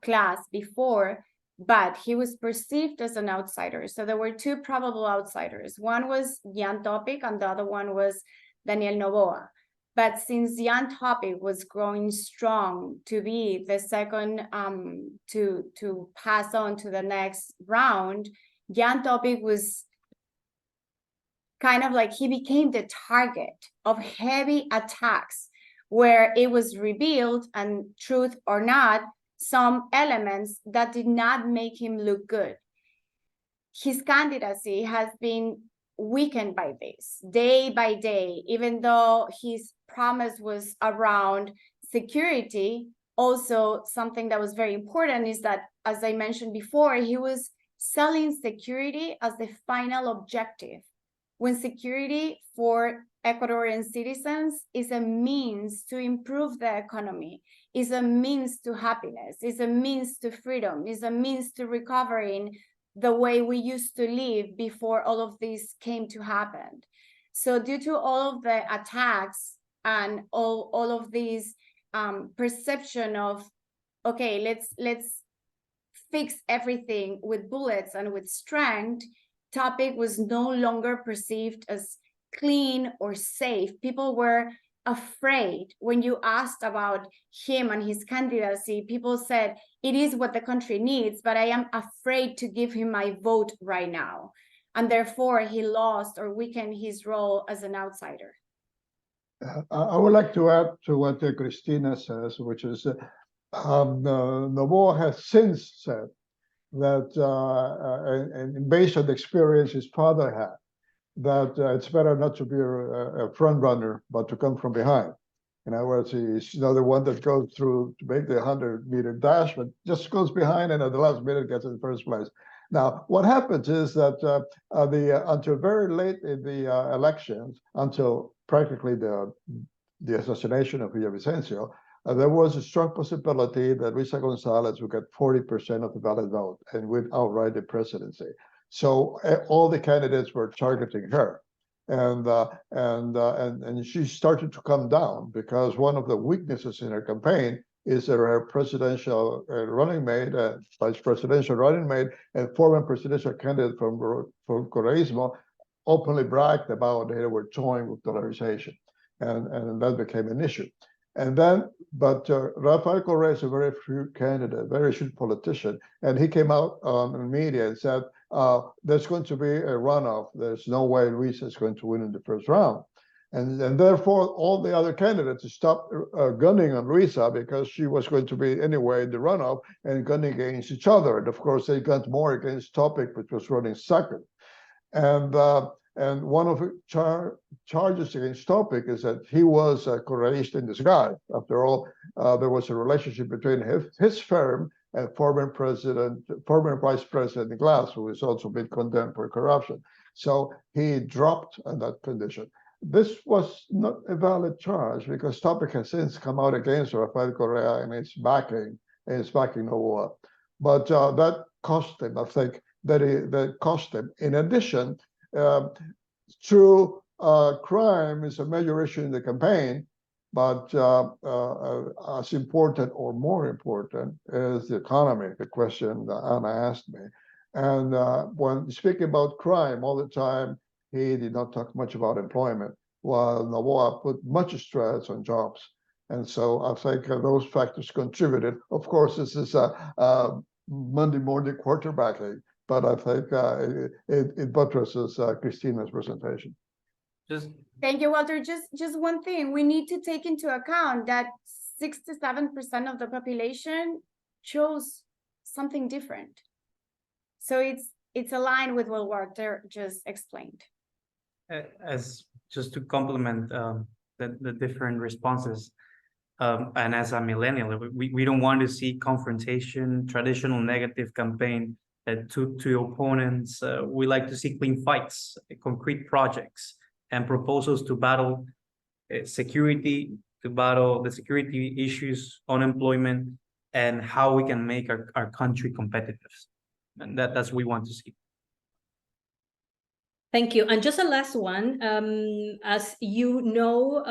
class before, but he was perceived as an outsider. So there were two probable outsiders. One was Jan Topic, and the other one was Daniel Noboa. But since Jan Topic was growing strong to be the second to pass on to the next round, Jan Topic was kind of like, he became the target of heavy attacks, where it was revealed, and truth or not, some elements that did not make him look good. His candidacy has been weakened by this day by day, even though his promise was around security. Also, something that was very important is that, as I mentioned before, he was selling security as the final objective when security for Ecuadorian citizens is a means to improve the economy, is a means to happiness, is a means to freedom, is a means to recovering the way we used to live before all of this came to happen. So due to all of the attacks and all of these perception of, okay, let's fix everything with bullets and with strength, Topic was no longer perceived as clean or safe. People were afraid. When you asked about him and his candidacy, people said, it is what the country needs, but I am afraid to give him my vote right now. And therefore, he lost or weakened his role as an outsider. I would like to add to what Cristina says, which is Novoa has since said that, and based on the experience his father had, that it's better not to be a front runner, but to come from behind. In other words, he's not the one that goes through to make the 100-meter dash, but just goes behind and at the last minute gets in first place. Now, what happens is that until very late in the elections, until practically the assassination of Villavicencio, there was a strong possibility that Luisa Gonzalez would get 40% of the valid vote and would outright the presidency. So all the candidates were targeting her, and she started to come down because one of the weaknesses in her campaign is that her presidential running mate, vice presidential running mate, and former presidential candidate from Correísmo openly bragged about they were toying with dollarization, and that became an issue. And then, but Rafael Correa is a very shrewd candidate, very shrewd politician, and he came out in the media and said, there's going to be a runoff. There's no way Luisa is going to win in the first round. And therefore, all the other candidates stopped gunning on Luisa because she was going to be anyway in the runoff and gunning against each other. And of course, they gunned more against Topic, which was running second. And one of the charges against Topic is that he was a Correísta in disguise. After all, there was a relationship between his firm and former Vice President Glass, who has also been condemned for corruption. So he dropped on that condition. This was not a valid charge because Topic has since come out against Rafael Correa and it's backing Novoa. But that cost him, I think, that cost him. In addition, true crime is a major issue in the campaign, but as important or more important is the economy, the question that Anna asked me. And when speaking about crime all the time, he did not talk much about employment, while Novoa put much stress on jobs. And so I think those factors contributed. Of course, this is a Monday morning quarterbacking, but I think it buttresses Cristina's presentation. Thank you, Walter. Just one thing, we need to take into account that 67% of the population chose something different. So it's aligned with what Walter just explained. As just to complement the different responses, and as a millennial, we don't want to see confrontation, traditional negative campaign to opponents. We like to see clean fights, concrete projects, and proposals to battle security, to battle the security issues, unemployment, and how we can make our country competitive. And that's what we want to see. Thank you. And just a last one, as you know,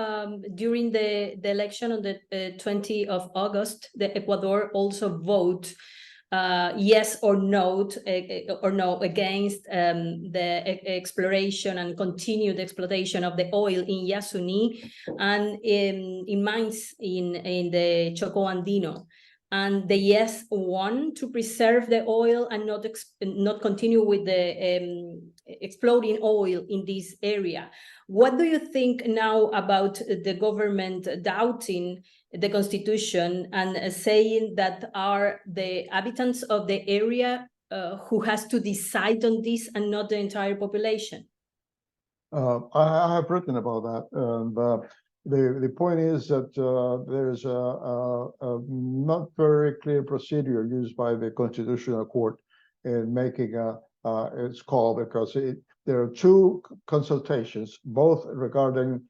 during the election on the 20th of August, the Ecuador also vote yes or no against the exploration and continued exploitation of the oil in Yasuni and in mines in the Choco Andino. And the yes won to preserve the oil and not continue with the exploding oil in this area. What do you think now about the government doubting the constitution and saying that are the inhabitants of the area who has to decide on this and not the entire population? I have written about that, and the point is that there's a not very clear procedure used by the Constitutional Court in making it's called, because there are two consultations, both regarding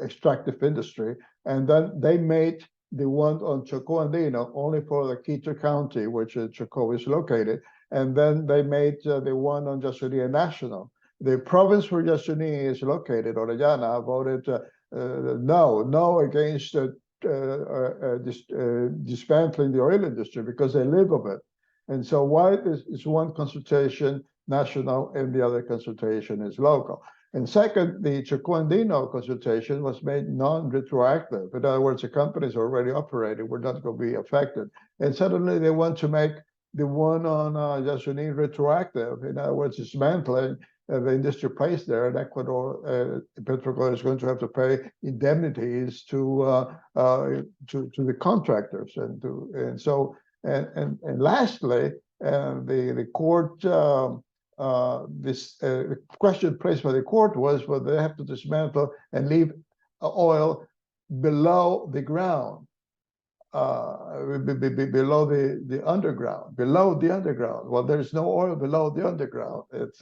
extractive industry, and then they made the one on Chocó Andino only for the Quito County, which Chocó is located, and then they made the one on Yasuní National. The province where Yasuní is located, Orellana, voted no against dismantling the oil industry because they live of it. And so why is one consultation national and the other consultation is local? And second, the Chocó Andino consultation was made non-retroactive. In other words, the companies already operating were not going to be affected. And suddenly they want to make the one on Yasuní retroactive. In other words, dismantling the industry placed there, and Ecuador, Petroecuador is going to have to pay indemnities to the contractors, and lastly, the court. The question placed by the court was whether they have to dismantle and leave oil below the ground, below the underground, Well, there's no oil below the underground. It's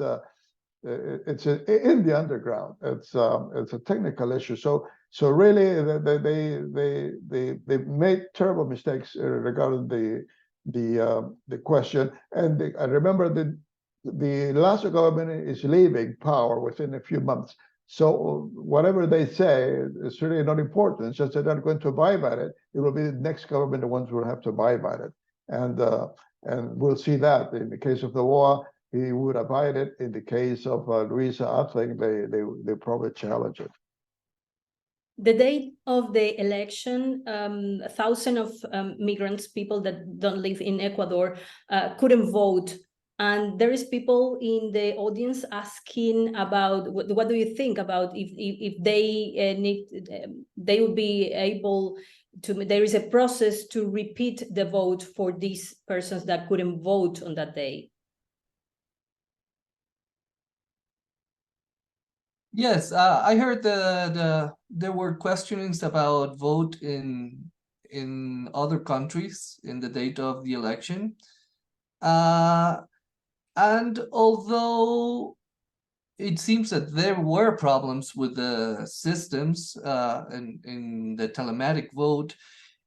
in the underground. It's a technical issue. So really, they made terrible mistakes regarding the question. And I remember the Lasso government is leaving power within a few months. So whatever they say is really not important. It's just they're not going to abide by it. It will be the next government, the ones who will have to abide by it. And we'll see that in the case of the law, he would abide it. In the case of Luisa Atling, they probably challenge it. The date of the election, thousands of migrants, people that don't live in Ecuador, couldn't vote. And there is people in the audience asking about what do you think about if they would be able to, there is a process to repeat the vote for these persons that couldn't vote on that day. Yes, I heard there were questionings about vote in other countries in the date of the election. And although it seems that there were problems with the systems in the telematic vote,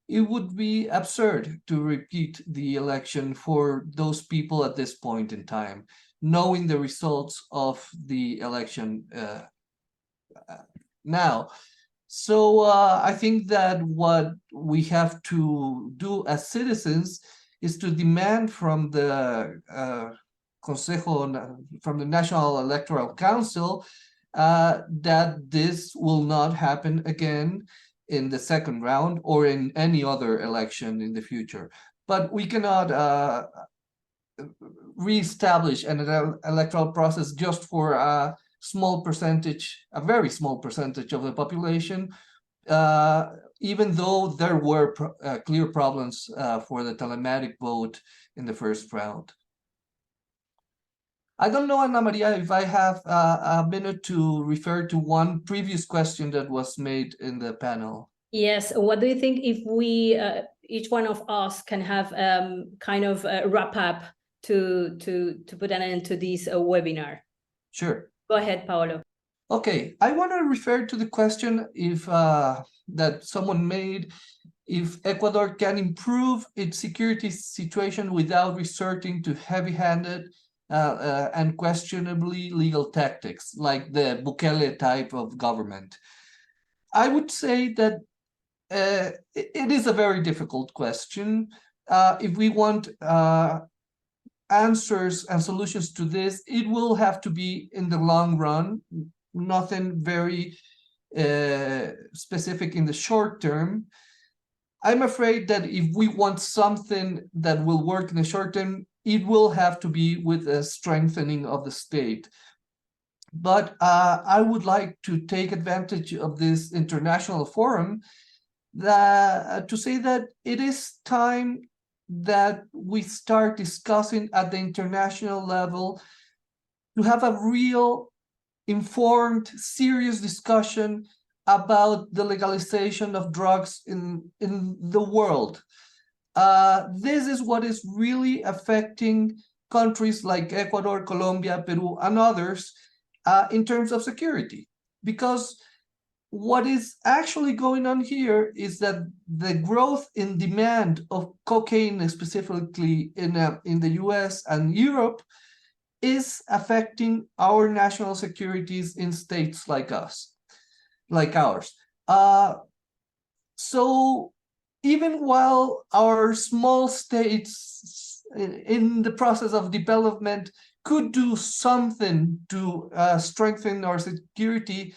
it would be absurd to repeat the election for those people at this point in time, knowing the results of the election now. So I think that what we have to do as citizens is to demand from the Consejo, from the National Electoral Council, that this will not happen again in the second round or in any other election in the future. But we cannot reestablish an electoral process just for a small percentage, a very small percentage of the population, even though there were clear problems for the telematic vote in the first round. I don't know, Ana Maria, if I have a minute to refer to one previous question that was made in the panel. Yes, what do you think if we, each one of us can have kind of a wrap up to put an end to this webinar? Sure. Go ahead, Paolo. Okay, I want to refer to the question if that someone made, if Ecuador can improve its security situation without resorting to heavy-handed and questionably legal tactics, like the Bukele type of government. I would say that it is a very difficult question. If we want answers and solutions to this, it will have to be in the long run, nothing very specific in the short term. I'm afraid that if we want something that will work in the short term, it will have to be with a strengthening of the state. But I would like to take advantage of this international forum to say that it is time that we start discussing at the international level to have a real informed, serious discussion about the legalization of drugs in the world. This is what is really affecting countries like Ecuador, Colombia, Peru, and others in terms of security. Because what is actually going on here is that the growth in demand of cocaine, specifically in the US and Europe, is affecting our national securities in states like ours. So even while our small states in the process of development could do something to strengthen our security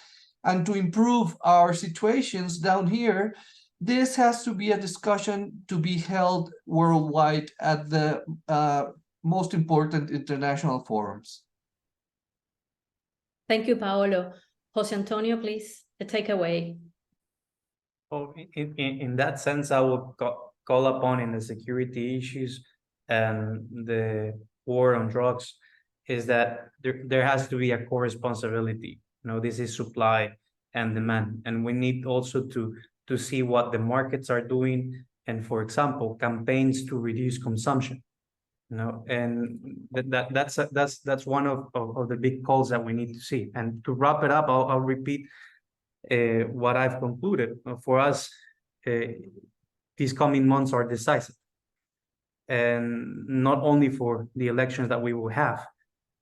and to improve our situations down here, this has to be a discussion to be held worldwide at the most important international forums. Thank you, Paolo. Jose Antonio, please, a takeaway. Oh, in that sense, I would call upon in the security issues and the war on drugs is that there has to be a co-responsibility. You know, this is supply and demand, and we need also to see what the markets are doing, and for example, campaigns to reduce consumption. You know, and that's one of the big calls that we need to see. And to wrap it up, I'll repeat what I've concluded. For us, these coming months are decisive, and not only for the elections that we will have,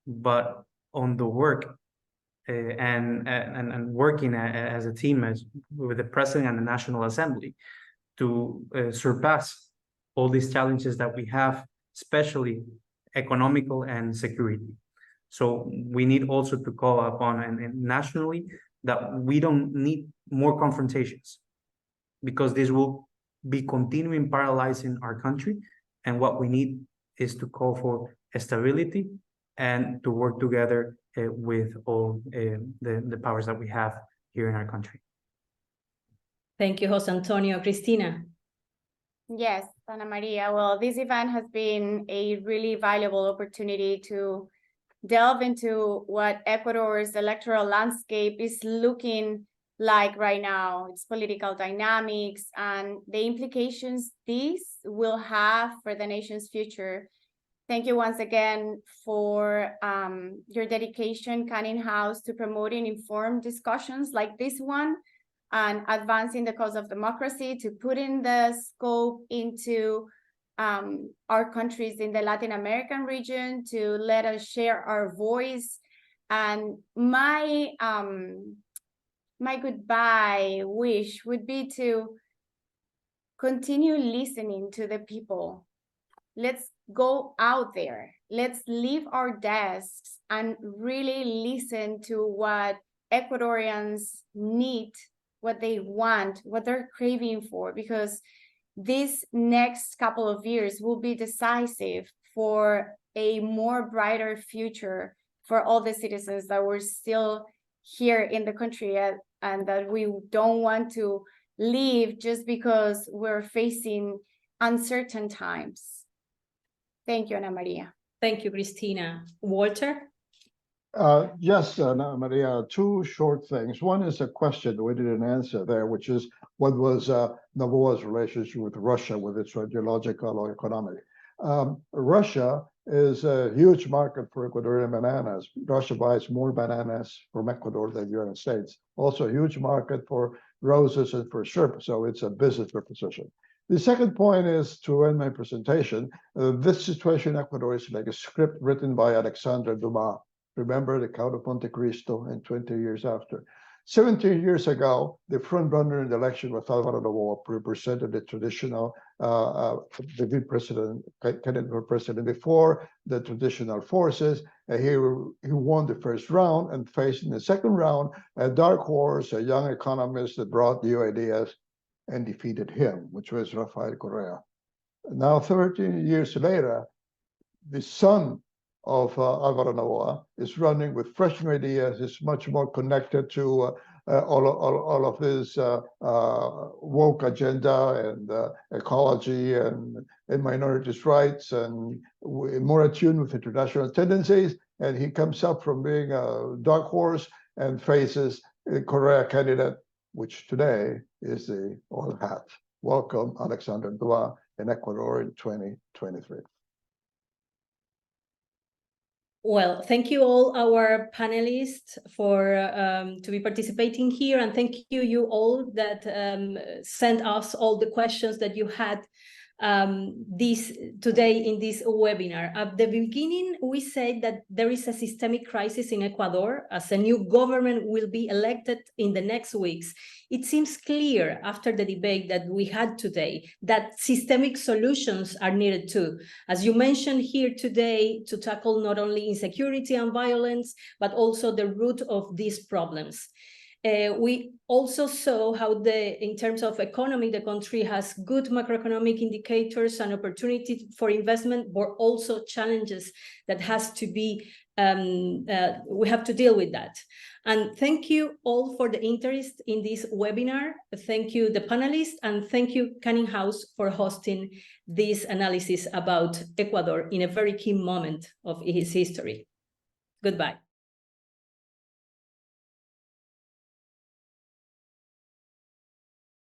but on the work and working as a team with the president and the National Assembly to surpass all these challenges that we have, especially economical and security. So we need also to call upon and nationally that we don't need more confrontations, because this will be continuing paralyzing our country. And what we need is to call for stability and to work together with all the powers that we have here in our country. Thank you, Jose Antonio. Cristina. Yes, Ana Maria. Well, this event has been a really valuable opportunity to delve into what Ecuador's electoral landscape is looking like right now, its political dynamics, and the implications these will have for the nation's future. Thank you once again for your dedication, Canning House, to promoting informed discussions like this one and advancing the cause of democracy, to putting the scope into our countries in the Latin American region, to let us share our voice. And my goodbye wish would be to continue listening to the people. Let's go out there. Let's leave our desks and really listen to what Ecuadorians need, what they want, what they're craving for, because this next couple of years will be decisive for a more brighter future for all the citizens that were still here in the country and that we don't want to leave just because we're facing uncertain times. Thank you, Ana Maria. Thank you, Cristina. Walter? Yes, Ana Maria, two short things. One is a question we didn't answer there, which is what was Novoa's relationship with Russia, with its ideological or economic? Russia is a huge market for Ecuadorian bananas. Russia buys more bananas from Ecuador than the United States. Also a huge market for roses and for shrimp, so it's a business proposition. The second point is, to end my presentation, this situation in Ecuador is like a script written by Alexandre Dumas. Remember the Count of Monte Cristo, and 20 years after. 17 years ago, the front runner in the election was Alvaro Novoa, represented the traditional the president, candidate for president before the traditional forces. He won the first round and faced in the second round a dark horse, a young economist that brought new ideas and defeated him, which was Rafael Correa. Now, 13 years later, the son of Alvaro Novoa is running with fresh new ideas, is much more connected to all of his woke agenda and ecology and minorities' rights, and more attuned with international tendencies. And he comes up from being a dark horse and faces a Correa candidate, which today is the old hat. Welcome, Alexandre Dumas, in Ecuador in 2023. Well, thank you all our panelists for to be participating here, and thank you all that sent us all the questions that you had today in this webinar. At the beginning, we said that there is a systemic crisis in Ecuador as a new government will be elected in the next weeks. It seems clear after the debate that we had today that systemic solutions are needed too. As you mentioned here today, to tackle not only insecurity and violence, but also the root of these problems. We also saw how in terms of economy, the country has good macroeconomic indicators and opportunity for investment, but also challenges that has to be, we have to deal with that. And thank you all for the interest in this webinar. Thank you, the panelists, and thank you, Canning House, for hosting this analysis about Ecuador in a very key moment of its history. Goodbye.